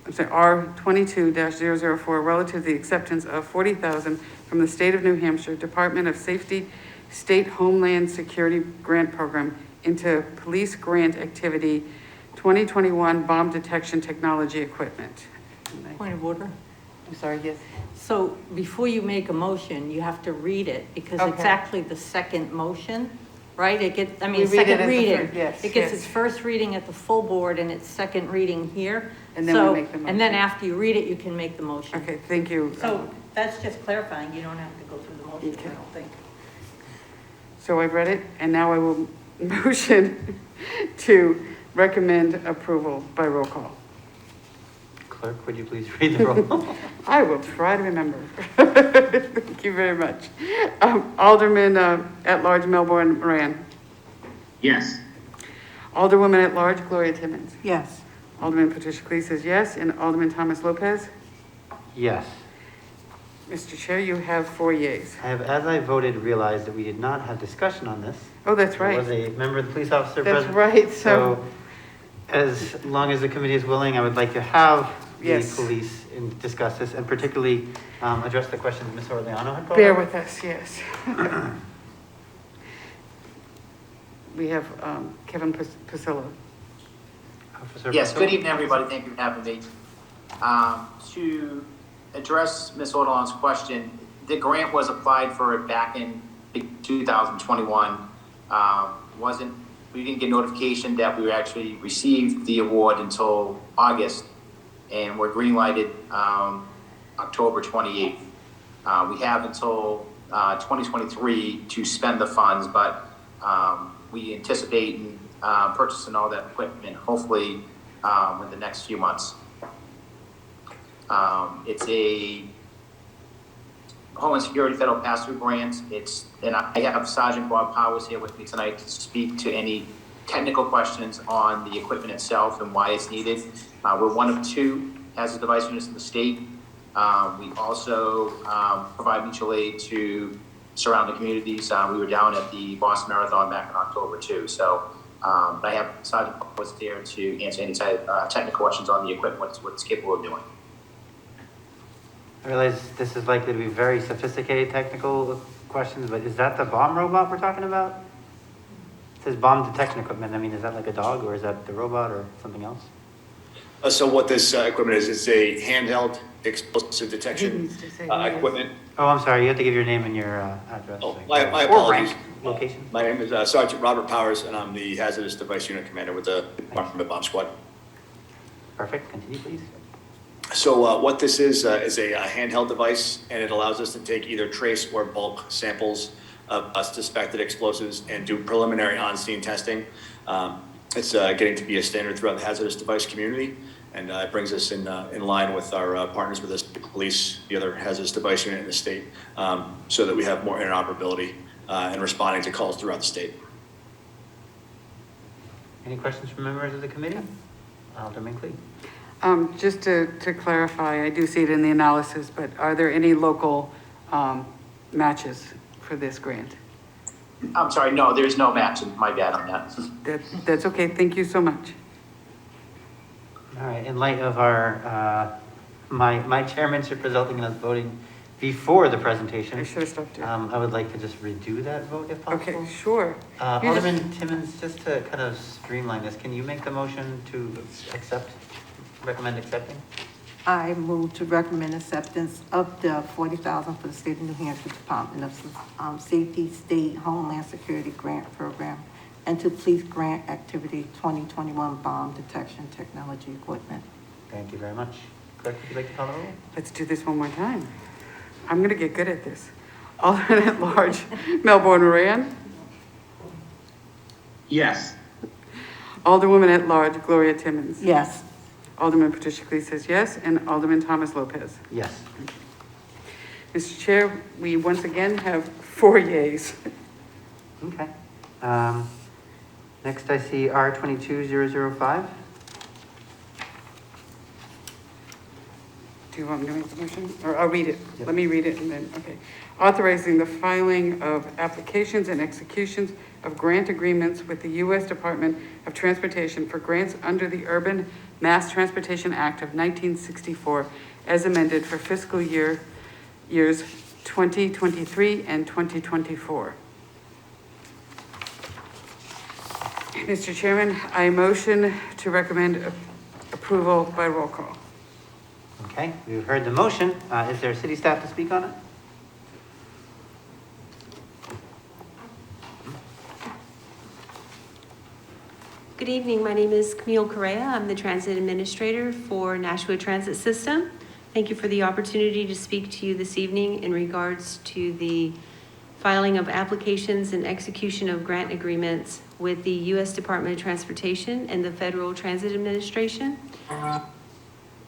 R22-004, relative to the acceptance of $40,000 from the State of New Hampshire Department of Safety State Homeland Security Grant Program into Police Grant Activity 2021 Bomb Detection Technology Equipment. Point of order. I'm sorry, yes. So before you make a motion, you have to read it because it's Okay. actually the second motion, right? It gets, I We mean, read it second as the reading. first- yes, It gets yes. its first reading at the full board and its second reading here. And then we So- make the And then motion. after you read it, you can make the motion. Okay, thank you. So that's just clarifying. You don't have to go through the motion, I don't think. So I've read it, and now I will motion to recommend approval by roll call. Clerk, would you please read the roll? I will try to remember. Thank you very much. Alderman at Large Melbourne Moran. Yes. Alderwoman at Large Gloria Timmons. Yes. Alderman Patricia Clee says yes, and Alderman Thomas Lopez. Yes. Mr. Chair, you have 4 yeas. I have, as I voted, realized that we did not have discussion on this. Oh, that's There was right. a member of the police officer That's present. right, So as long as the committee is willing, I would like to have the Yes. police discuss this and particularly address the questions Ms. Orleano had brought Bear up. with us, yes. We have Kevin Pasilla. Officer Yes, Patel? good evening, everybody. Thank you for having me. To address Ms. Ortolan's question, the grant was applied for back in 2021. We didn't get notification that we actually received the award until August, and we're green-lighted October 28th. We have until 2023 to spend the funds, but we anticipate purchasing all that equipment hopefully in the next few months. It's a Homeland Security Federal Pass-Through Grant. And I have Sergeant Bob Powers here with me tonight to speak to any technical questions on the equipment itself and why it's needed. We're one of 2 hazardous device units in the state. We also provide mutual aid to surrounding communities. We were down at the Boston Marathon back in October too. So I have Sergeant Powers here to answer any type technical questions on the equipment, what it's capable of doing. I realize this is likely to be very sophisticated technical questions, but is that the bomb robot we're talking about? It says bomb detection equipment. I mean, is that like a dog or is that the robot or something else? So what this equipment is, it's a handheld explosive detection equipment. Oh, I'm sorry. You have to give your name and your address. Oh, my Or apologies. rank, location. My name is Sergeant Robert Powers, and I'm the Hazardous Device Unit Commander with the Department of Bomb Squad. Perfect. Continue, please. So what this is a handheld device, and it allows us to take either trace or bulk samples of suspected explosives and do preliminary on-scene testing. It's getting to be a standard throughout the hazardous device community, and it brings us in line with our partners with the police, the other hazardous device unit in the state, so that we have more interoperability in responding to calls throughout the state. Any questions from members of the committee? Alderman Clee. Just to clarify, I do see it in the analysis, but are there any local matches for this grant? I'm sorry, no, there's no match. My bad on that. That's okay. Thank you so much. All right. In light of our my chairmanship resulting in us voting before the presentation, I should have stopped you. I would like to just redo that vote if possible. Okay, sure. Alderman Timmons, just to kind of streamline this, can you make the motion to recommend accepting? I move to recommend acceptance of the $40,000 for the State of New Hampshire Department of Safety State Homeland Security Grant Program and to Police Grant Activity 2021 Bomb Detection Technology Equipment. Thank you very much. Clerk, would you like to call the roll? Let's do this one more time. I'm going to get good at this. Alderman at Large, Melbourne Moran. Yes. Alderwoman at Large, Gloria Timmons. Yes. Alderman Patricia Clee says yes, and Alderman Thomas Lopez. Yes. Mr. Chair, we once again have 4 yeas. Okay. Next I see R22005. Do you want me to make the motion? Or I'll read it. Yep. Let me read it and then, okay. Authorizing the filing of applications and executions of grant agreements with the U.S. Department of Transportation for grants under the Urban Mass Transportation Act of 1964 as amended for fiscal years 2023 and 2024. Mr. Chairman, I motion to recommend approval by roll call. Okay, we've heard the motion. Is there city staff to speak on it? Good evening, my name is Camille Correa. I'm the Transit Administrator for Nashua Transit System. Thank you for the opportunity to speak to you this evening in regards to the filing of applications and execution of grant agreements with the U.S. Department of Transportation and the Federal Transit Administration.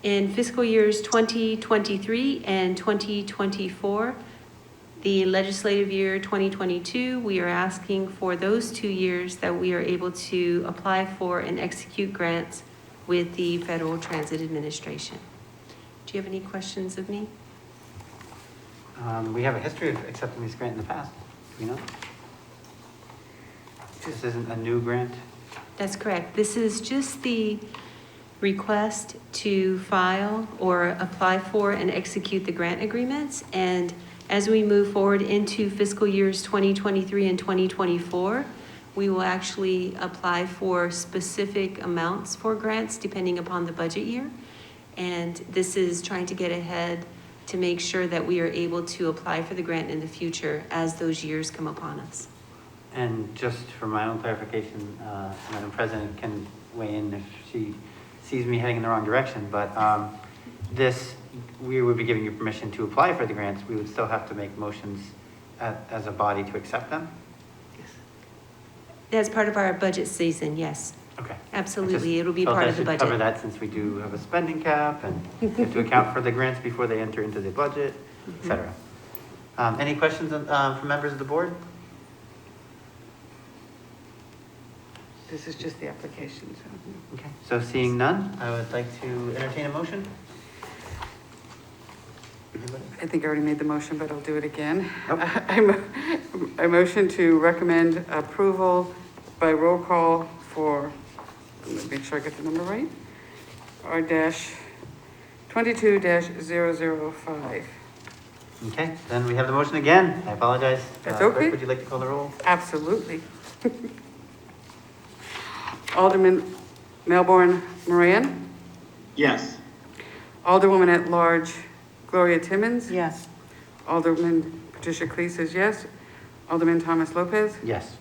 In fiscal years 2023 and 2024, the legislative year 2022, we are asking for those 2 years that we are able to apply for and execute grants with the Federal Transit Administration. Do you have any questions of me? We have a history of accepting this grant in the past. Do we know? This isn't a new grant? That's correct. This is just the request to file or apply for and execute the grant agreements. And as we move forward into fiscal years 2023 and 2024, we will actually apply for specific amounts for grants depending upon the budget year. And this is trying to get ahead to make sure that we are able to apply for the grant in the future as those years come upon us. And just for my own clarification, Madam President can weigh in if she sees me heading in the wrong direction, but we would be giving you permission to apply for the grants. We would still have to make motions as a body to accept them? As part of our budget season, yes. Okay. Absolutely, it'll be part of the budget. Cover that since we do have a spending cap and we have to account for the grants before they enter into the budget, et cetera. Any questions from members of the board? This is just the application, so. Okay, so seeing none, I would like to entertain a motion. Anybody? I think I already made the motion, but I'll do it again. Nope. I motion to recommend approval by roll call for, let me make sure I get the number right, R-22-005. Okay, then we have the motion again. I apologize. That's Clerk, okay. would you like to call the roll? Absolutely. Alderman Melbourne Moran, Yes. Alderwoman at Large Gloria Timmons, Yes. Alderman Patricia Clee says yes, Alderman Thomas Lopez, Yes.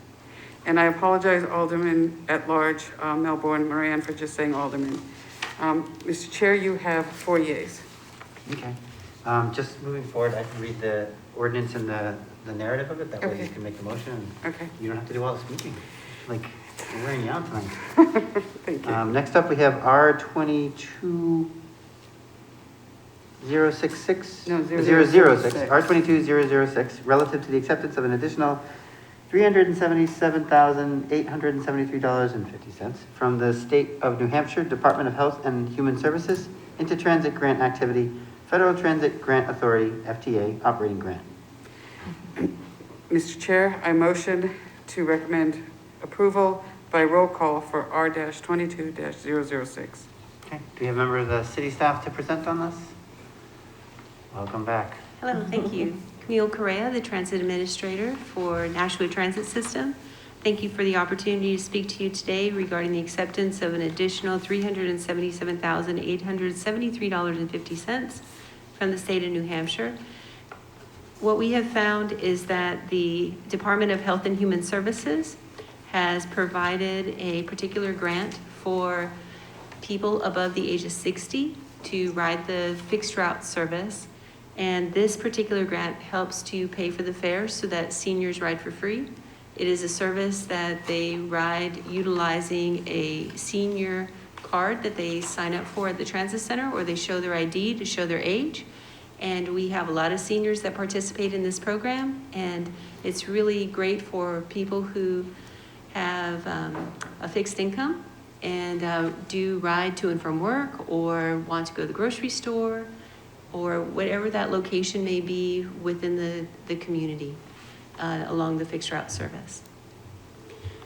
and I apologize, Alderman at Large Melbourne Moran, for just saying Alderman. Mr. Chair, you have 4 yeas. Okay. Just moving forward, I can read the ordinance and the narrative of it. That way Okay. you can make the motion. Okay. You don't have to do all the speaking. Like, we're wearing you out tonight. Thank you. Next up, we have R22066. No, 006. R22006, relative to the acceptance of an additional $377,873.50 from the State of New Hampshire Department of Health and Human Services into Transit Grant Activity, Federal Transit Grant Authority, FTA, operating grant. Mr. Chair, I motion to recommend approval by roll call for R-22-006. Okay, do we have a member of the city staff to present on this? Welcome back. Hello, thank you. Camille Correa, the Transit Administrator for Nashua Transit System. Thank you for the opportunity to speak to you today regarding the acceptance of an additional $377,873.50 from the state of New Hampshire. What we have found is that the Department of Health and Human Services has provided a particular grant for people above the age of 60 to ride the fixed route service. And this particular grant helps to pay for the fare so that seniors ride for free. It is a service that they ride utilizing a senior card that they sign up for at the transit center, or they show their ID to show their age. And we have a lot of seniors that participate in this program, and it's really great for people who have a fixed income and do ride to and from work, or want to go to the grocery store, or whatever that location may be within the community along the fixed route service.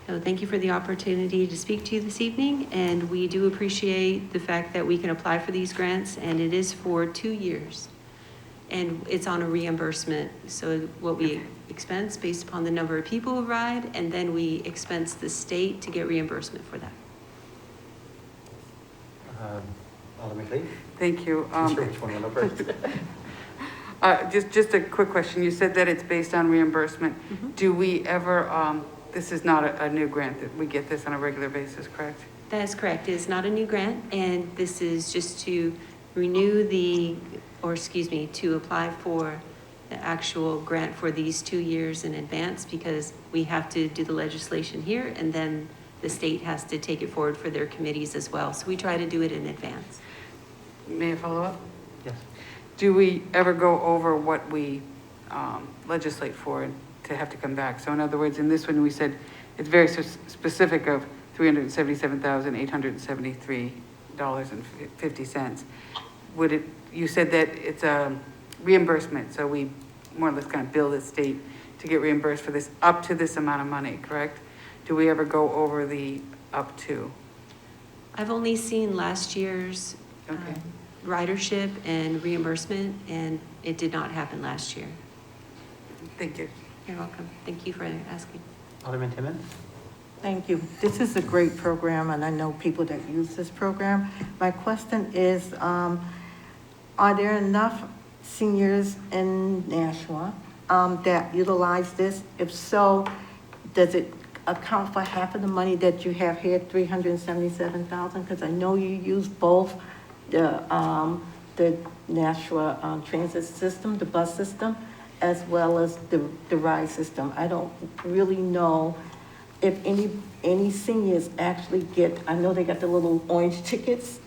So thank you for the opportunity to speak to you this evening, and we do appreciate the fact that we can apply for these grants, and it is for 2 years. And it's on a reimbursement, so what we expense based upon the number of people who ride, and then we expense the state to get reimbursement for that. Alderman Cleave? Thank you. I'm sure which one you want to go first. Just a quick question. You said that it's based on reimbursement. Do we ever, this is not a new grant, that we get this on a regular basis, correct? That is correct. It is not a new grant, and this is just to renew to apply for the actual grant for these 2 years in advance, because we have to do the legislation here, and then the state has to take it forward for their committees as well. So we try to do it in advance. May I follow up? Yes. Do we ever go over what we legislate for to have to come back? So in other words, in this one, we said it's very specific of $377,873.50. You said that it's a reimbursement, so we more or less kind of bill the state to get reimbursed for this up to this amount of money, correct? Do we ever go over the up to? I've only seen last year's ridership and reimbursement, and it did not happen last year. Thank you. You're welcome. Thank you for asking. Alderman Timmons? Thank you. This is a great program, and I know people that use this program. My question is, are there enough seniors in Nashua that utilize this? If so, does it account for half of the money that you have here, $377,000? Because I know you use both the Nashua transit system, the bus system, as well as the ride system. I don't really know if any seniors actually get, I know they got the little orange tickets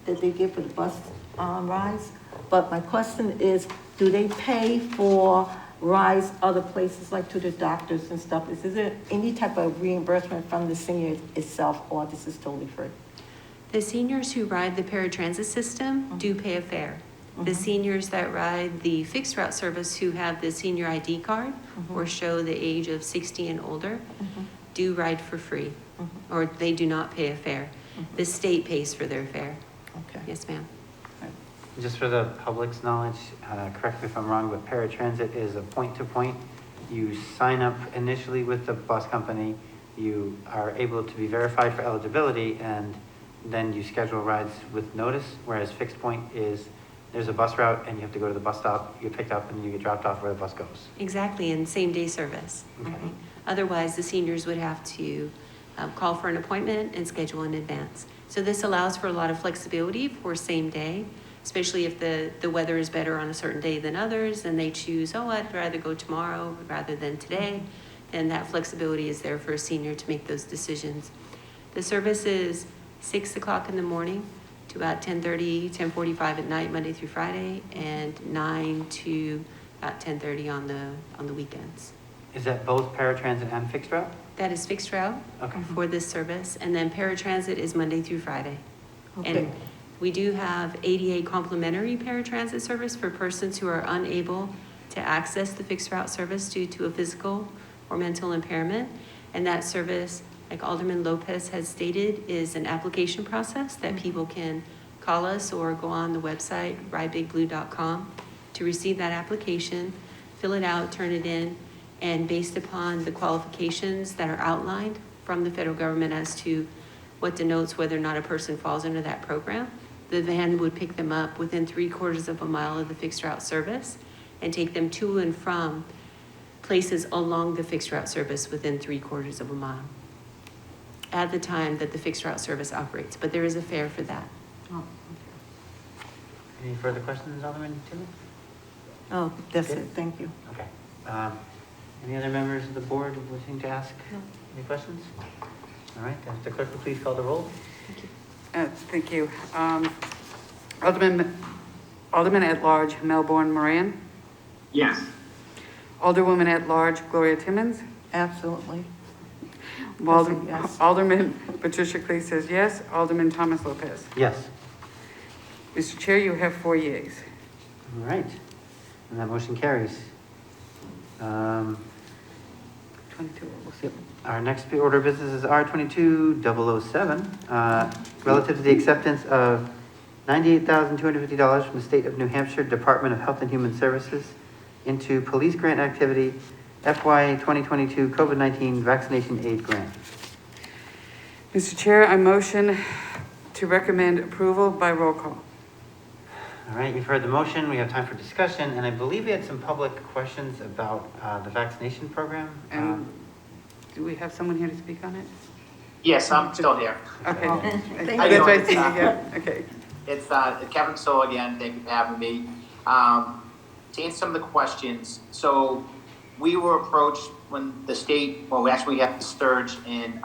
that they get for the bus rides, but my question is, do they pay for rides other places, like to the doctors and stuff? Is there any type of reimbursement from the senior itself, or this is totally free? The seniors who ride the paratransit system do pay a fare. The seniors that ride the fixed route service who have the senior ID card or show the age of 60 and older do ride for free, or they do not pay a fare. The state pays for their fare. Okay. Yes, ma'am. Just for the public's knowledge, correct me if I'm wrong, but paratransit is a point-to-point. You sign up initially with the bus company, you are able to be verified for eligibility, and then you schedule rides with notice, whereas fixed point is there's a bus route and you have to go to the bus stop, you get picked up, and then you get dropped off where the bus goes. Exactly, and same-day service. Okay. Otherwise, the seniors would have to call for an appointment and schedule in advance. So this allows for a lot of flexibility for same day, especially if the weather is better on a certain day than others, and they choose, oh, I'd rather go tomorrow rather than today, then that flexibility is there for a senior to make those decisions. The service is 6 o'clock in the morning to about 10:30, 10:45 at night, Monday through Friday, and 9 to about 10:30 on the weekends. Is that both paratransit and fixed route? That is fixed route for this service, and then paratransit is Monday through Friday. Okay. And we do have ADA complimentary paratransit service for persons who are unable to access the fixed route service due to a physical or mental impairment. And that service, like Alderman Lopez has stated, is an application process that people can call us or go on the website, rideBigBlue.com, to receive that application, fill it out, turn it in, And based upon the qualifications that are outlined from the federal government as to what denotes whether or not a person falls under that program, the van would pick them up within 3/4 of a mile of the fixed route service and take them to and from places along the fixed route service within 3/4 of a mile at the time that the fixed route service operates. But there is a fare for that. Oh, Any further questions, Alderman Tillman? oh, that's it, thank you. Okay. Any other members of the board wishing to ask any questions? All right, the clerk will please call the roll. Thank you. Alderman at Large Melbourne Moran, Yes. Alderwoman at Large Gloria Timmons, Absolutely. Yes. Alderman Patricia Clay says yes, Alderman Thomas Lopez. Yes. Mr. Chair, you have 4 yeas. All right, and that motion carries. 22. Our next order of business is R22-007, relative to the acceptance of $98,250 from the State of New Hampshire Department of Health and Human Services into police grant activity FY 2022 COVID-19 vaccination aid grant. Mr. Chair, I motion to recommend approval by roll call. All right, you've heard the motion. We have time for discussion, and I believe we had some public questions about the vaccination program. And do we have someone here to speak on it? Yes, I'm still here. Okay. Oh, That's thank How right, you I doing? see you, yeah, okay. It's Kevin Stoll again. Thank you for having me. To answer some of the questions, so we were approached when the state, well, we actually had the surge in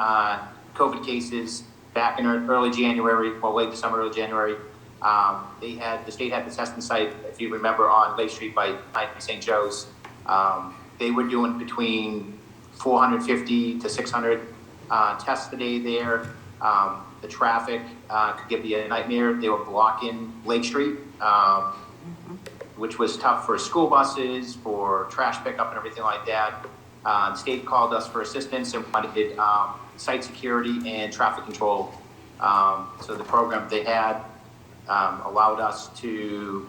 COVID cases back in early January, well, late December, early January. The state had the testing site, if you remember, on Lake Street by St. Joe's. They were doing between 450 to 600 tests a day there. The traffic could give you a nightmare. They were blocking Lake Street, which was tough for school buses, for trash pickup and everything like that. The state called us for assistance and wanted site security and traffic control. So the program they had allowed us to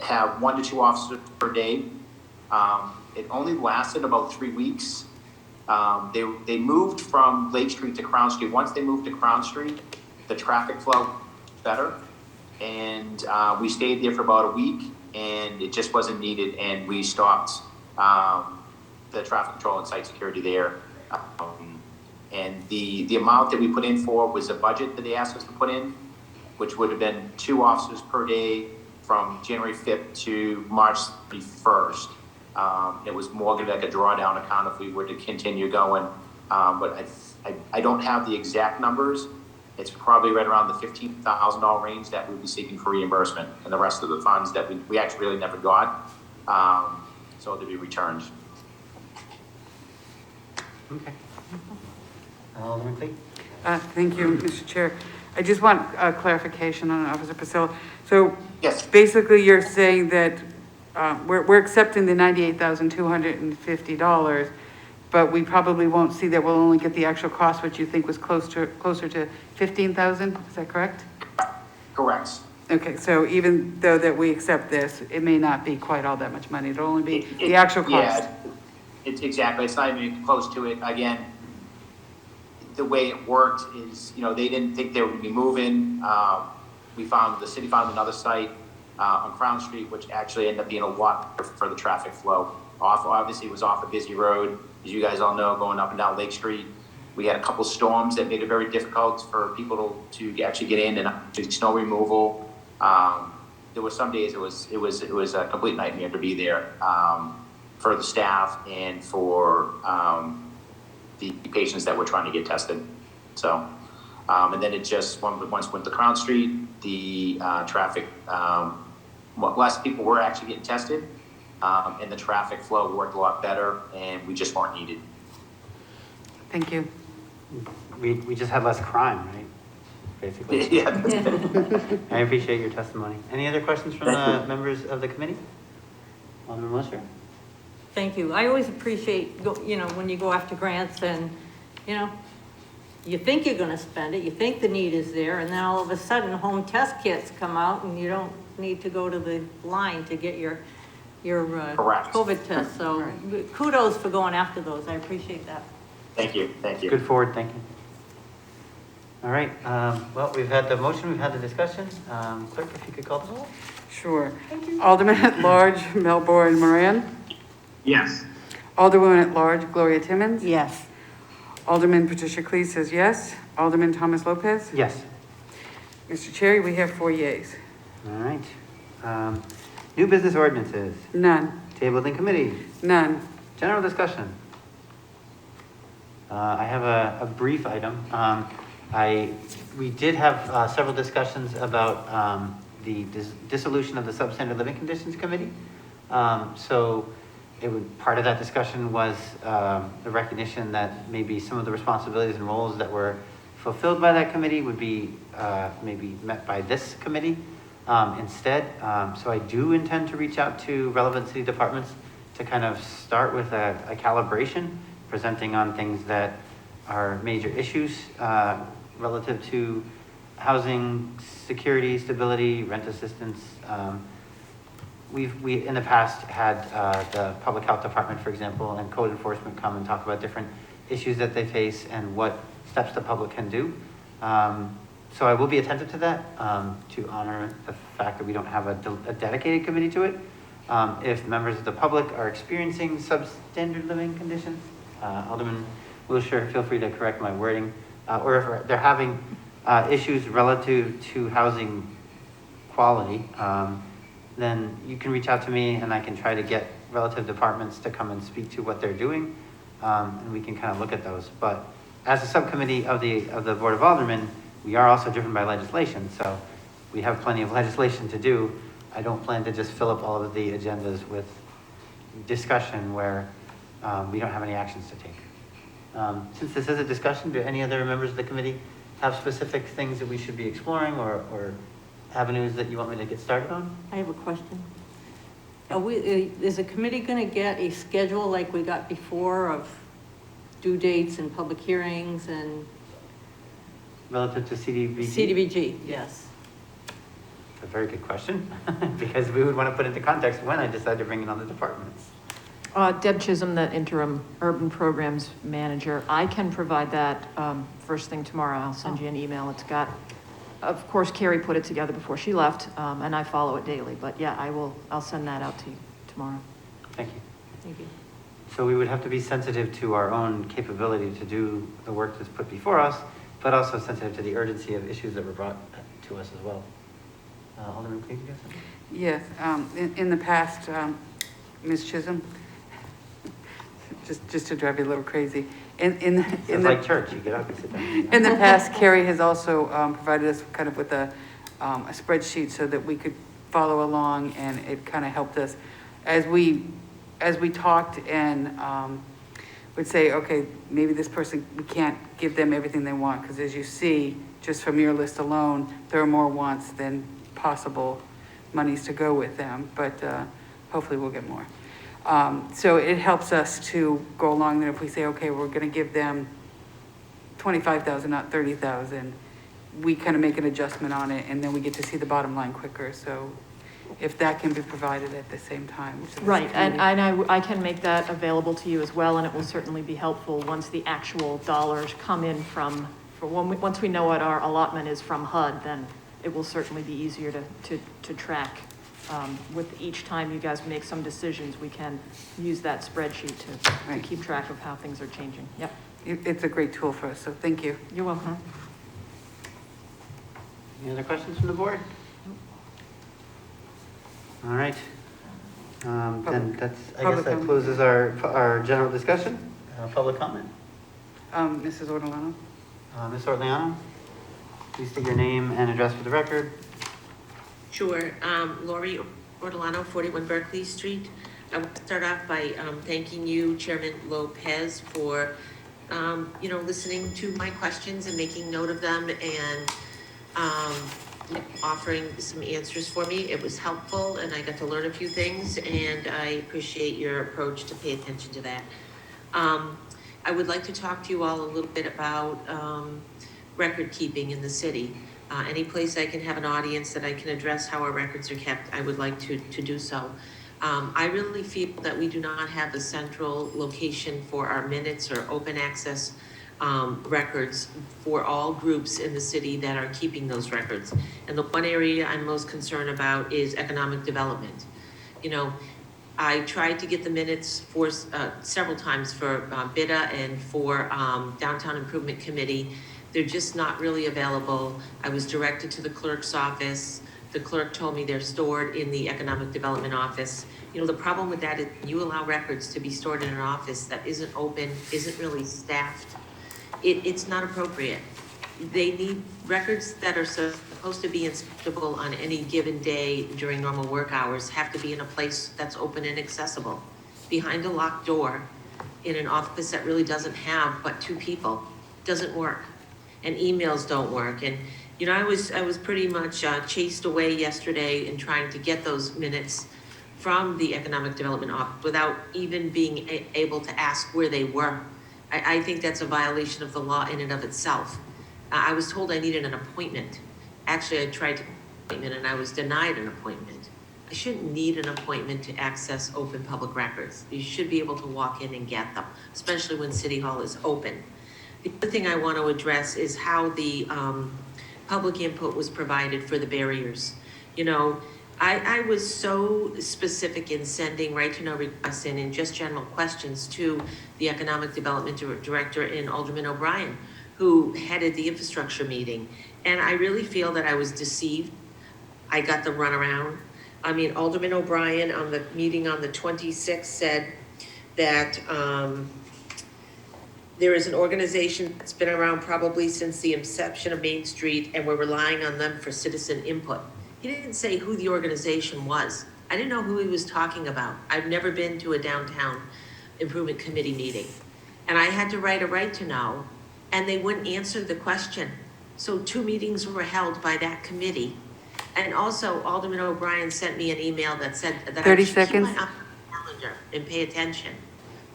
have 1 to 2 officers per day. It only lasted about 3 weeks. They moved from Lake Street to Crown Street. Once they moved to Crown Street, the traffic flow better. And we stayed there for about a week, and it just wasn't needed, and we stopped the traffic control and site security there. And the amount that we put in for was a budget that they asked us to put in, which would have been 2 officers per day from January 5th to March 31st. It was more like a drawdown account if we were to continue going. But I don't have the exact numbers. It's probably right around the $15,000 range that we'd be seeking for reimbursement, and the rest of the funds that we actually really never got, so to be returned. Okay. Alderman Clee? Thank you, Mr. Chair. I just want clarification on Officer Priscilla. So Yes. basically you're saying that we're accepting the $98,250, but we probably won't see that. We'll only get the actual cost, which you think was closer to $15,000. Is that correct? Correct. Okay, so even though that we accept this, it may not be quite all that much money. It'll only be the actual cost. Yeah, it's exactly. It's not even close to it. Again, the way it worked is, they didn't think they would be moving. The city found another site on Crown Street, which actually ended up being a lot for the traffic flow. Obviously, it was off a busy road, as you guys all know, going up and down Lake Street. We had a couple storms that made it very difficult for people to actually get in, and do snow removal. There were some days it was a complete nightmare to be there for the staff and for the patients that were trying to get tested. So, and then it just once went to Crown Street, the traffic, less people were actually getting tested, and the traffic flow worked a lot better, and we just weren't needed. Thank you. We just had less crime, right? Basically. Yeah. I appreciate your testimony. Any other questions from the members of the committee? Alderman Wiltshire? Thank you. I always appreciate, when you go after grants and, you think you're gonna spend it, you think the need is there, and then all of a sudden home test kits come out and you don't need to go to the line to get your Correct. COVID test, so kudos for going after those, I appreciate that. Thank you, thank you. Good forward thinking. All right, well, we've had the motion, we've had the discussion. Clerk, if you could call the roll? Sure. Alderman at Large, Melbourne Moran. Yes. Alderwoman at Large, Gloria Timmons. Yes. Alderman Patricia Clee says yes. Alderman Thomas Lopez. Yes. Mr. Chair, we have 4 yeas. All right. New business ordinances, None. tabled in committee, None. general discussion. I have a brief item. We did have several discussions about the dissolution of the Substandard Living Conditions Committee. So part of that discussion was the recognition that maybe some of the responsibilities and roles that were fulfilled by that committee would be maybe met by this committee instead. So I do intend to reach out to relevant city departments to kind of start with a calibration, presenting on things that are major issues relative to housing, security, stability, rent assistance. We in the past had the public health department, for example, and code enforcement come and talk about different issues that they face and what steps the public can do. So I will be attentive to that to honor the fact that we don't have a dedicated committee to it. If members of the public are experiencing substandard living conditions, Alderman Wilshire, feel free to correct my wording, or if they're having issues relative to housing quality, then you can reach out to me and I can try to get relative departments to come and speak to what they're doing, and we can kind of look at those. But as a subcommittee of the Board of Aldermen, we are also driven by legislation, so we have plenty of legislation to do. I don't plan to just fill up all of the agendas with discussion where we don't have any actions to take. Since this is a discussion, do any other members of the committee have specific things that we should be exploring or avenues that you want me to get started on? I have a question. Is the committee going to get a schedule like we got before of due dates and public hearings and? Relative to CDBG? CDBG, yes. That's a very good question, because we would want to put into context when I decide to bring in other departments. Deb Chisholm, the interim urban programs manager, I can provide that first thing tomorrow. I'll send you an email. It's got, of course, Carrie put it together before she left, and I follow it daily. But yeah, I'll send that out to you tomorrow. Thank you. Thank you. So we would have to be sensitive to our own capability to do the work that's put before us, but also sensitive to the urgency of issues that were brought to us as well. Alderman Cleave, you got something? Yes. In the past, Ms. Chisholm, just to drive you a little crazy. It's like church, you get up and sit down. In the past, Carrie has also provided us kind of with a spreadsheet so that we could follow along, and it kind of helped us as we talked and would say, okay, maybe this person, we can't give them everything they want, because as you see, just from your list alone, there are more wants than possible monies to go with them, but hopefully we'll get more. So it helps us to go along that if we say, okay, we're going to give them 25,000, not 30,000, we kind of make an adjustment on it, and then we get to see the bottom line quicker. So if that can be provided at the same time. Right, and I can make that available to you as well, and it will certainly be helpful once the actual dollars come in once we know what our allotment is from HUD, then it will certainly be easier to track. With each time you guys make some decisions, we can use that spreadsheet to keep track of how things are changing. Yep. It's a great tool for us, so thank you. You're welcome. Any other questions from the board? All right. Then I guess that closes our general discussion. Public comment. Mrs. Ortolano. Ms. Ortolano, please state your name and address for the record. Sure. Lori Ortolano, 41 Berkeley Street. I want to start off by thanking you, Chairman Lopez, for listening to my questions and making note of them and offering some answers for me. It was helpful, and I got to learn a few things, and I appreciate your approach to pay attention to that. I would like to talk to you all a little bit about record keeping in the city. Any place I can have an audience that I can address how our records are kept, I would like to do so. I really feel that we do not have a central location for our minutes or open access records for all groups in the city that are keeping those records. And the one area I'm most concerned about is economic development. You know, I tried to get the minutes for several times for BIDA and for Downtown Improvement Committee. They're just not really available. I was directed to the clerk's office. The clerk told me they're stored in the Economic Development Office. You know, the problem with that is you allow records to be stored in an office that isn't open, isn't really staffed. It's not appropriate. They need records that are supposed to be inspectable on any given day during normal work hours have to be in a place that's open and accessible. Behind a locked door in an office that really doesn't have but 2 people doesn't work. And emails don't work. And you know, I was pretty much chased away yesterday in trying to get those minutes from the Economic Development Office without even being able to ask where they were. I think that's a violation of the law in and of itself. I was told I needed an appointment. Actually, I tried to get an appointment and I was denied an appointment. I shouldn't need an appointment to access open public records. You should be able to walk in and get them, especially when City Hall is open. The other thing I want to address is how the public input was provided for the barriers. You know, I was so specific in sending right to know requests and in just general questions to the Economic Development Director and Alderman O'Brien, who headed the infrastructure meeting. And I really feel that I was deceived. I got the runaround. I mean, Alderman O'Brien on the meeting on the 26th said that there is an organization that's been around probably since the inception of Main Street, and we're relying on them for citizen input. He didn't say who the organization was. I didn't know who he was talking about. I've never been to a Downtown Improvement Committee meeting. And I had to write a right to know, and they wouldn't answer the question. So 2 meetings were held by that committee. And also Alderman O'Brien sent me an email that said that 30 I should keep seconds. my eye on the calendar and pay attention.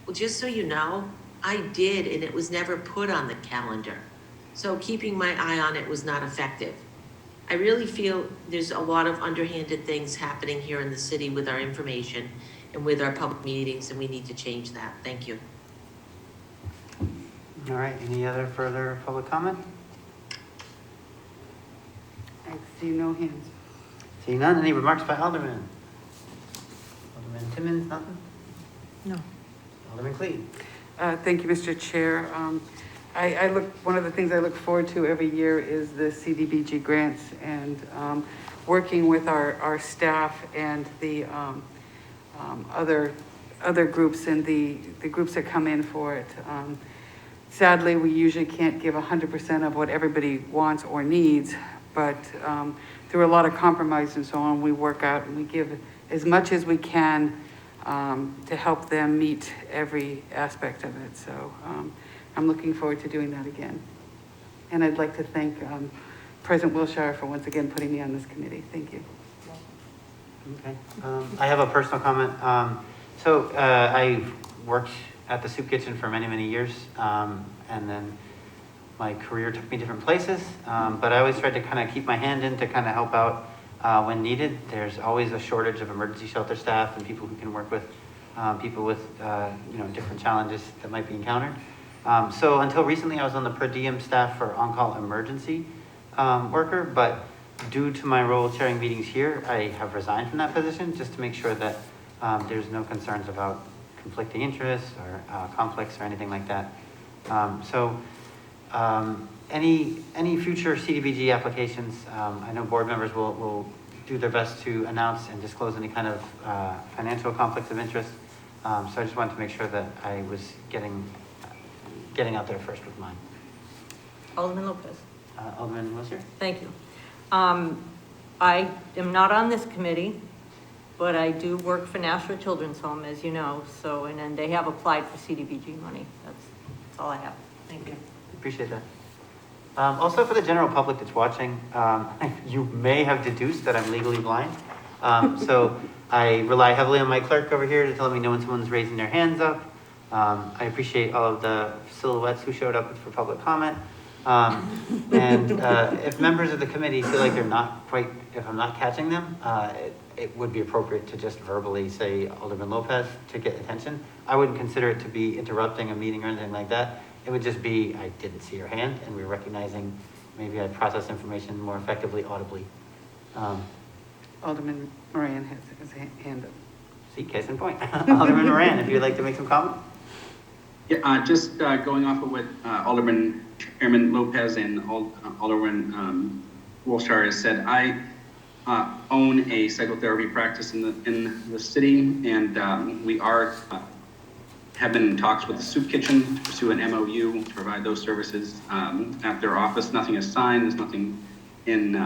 Well, just so you know, I did, and it was never put on the calendar. So keeping my eye on it was not effective. I really feel there's a lot of underhanded things happening here in the city with our information and with our public meetings, and we need to change that. Thank you. All right, any other further public comment? I see no hands. Seeing none, any remarks by Alderman? Alderman Timmons, nothing? No. Alderman Clee? Thank you, Mr. Chair. One of the things I look forward to every year is the CDBG grants and working with our staff and the other groups and the groups that come in for it. Sadly, we usually can't give 100% of what everybody wants or needs, but through a lot of compromise and so on, we work out and we give as much as we can to help them meet every aspect of it. So I'm looking forward to doing that again. And I'd like to thank President Wilshire for once again putting me on this committee. Thank you. Okay. I have a personal comment. I worked at the soup kitchen for many, many years. And then my career took me different places. But I always tried to kind of keep my hand in to kind of help out when needed. There's always a shortage of emergency shelter staff and people who can work with people with different challenges that might be encountered. So until recently, I was on the per diem staff for on-call emergency worker, but due to my role chairing meetings here, I have resigned from that position just to make sure that there's no concerns about conflicting interests or conflicts or anything like that. Any future CDBG applications, I know board members will do their best to announce and disclose any kind of financial conflicts of interest. So I just wanted to make sure that I was getting out there first with mine. Alderman Lopez. Alderman Wilshire? Thank you. I am not on this committee, but I do work for National Children's Home, as you know, and then they have applied for CDBG money. That's all I have. Thank you. Appreciate that. Also for the general public that's watching, you may have deduced that I'm legally blind. So I rely heavily on my clerk over here to tell me when someone's raising their hands up. I appreciate all of the silhouettes who showed up for public comment. If members of the committee feel like they're not quite, if I'm not catching them, it would be appropriate to just verbally say Alderman Lopez to get attention. I wouldn't consider it to be interrupting a meeting or anything like that. It would just be, I didn't see your hand, and we're recognizing maybe I process information more effectively audibly. Alderman Moran has his hand up. See, case in point. Alderman Moran, if you'd like to make some comment? Yeah, just going off of what Alderman Chairman Lopez and Alderman Wilshire has said, I own a psychotherapy practice in the city, and we have been in talks with the Soup Kitchen to pursue an MOU to provide those services at their office. Nothing is signed. There's nothing in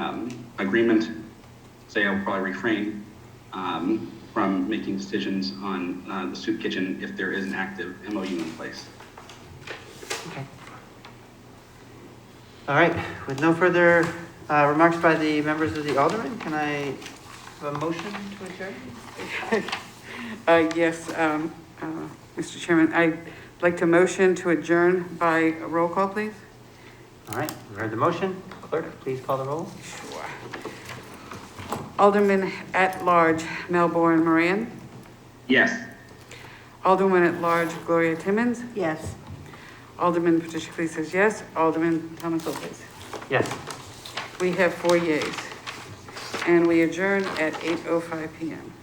agreement. Say I'll probably refrain from making decisions on the Soup Kitchen if there is an active MOU in place. Okay. All right, with no further remarks by the members of the Alderman, can I have a motion to adjourn? Yes, Mr. Chairman, I'd like to motion to adjourn by a roll call, please. All right, we've heard the motion. Clerk, please call the roll. Sure. Alderman at Large Melbourne Moran. Yes. Alderman at Large Gloria Timmons. Yes. Alderman Patricia Clee says yes. Alderman Thomas Lopez. Yes. We have 4 yeas. And we adjourn at 8:05 p.m.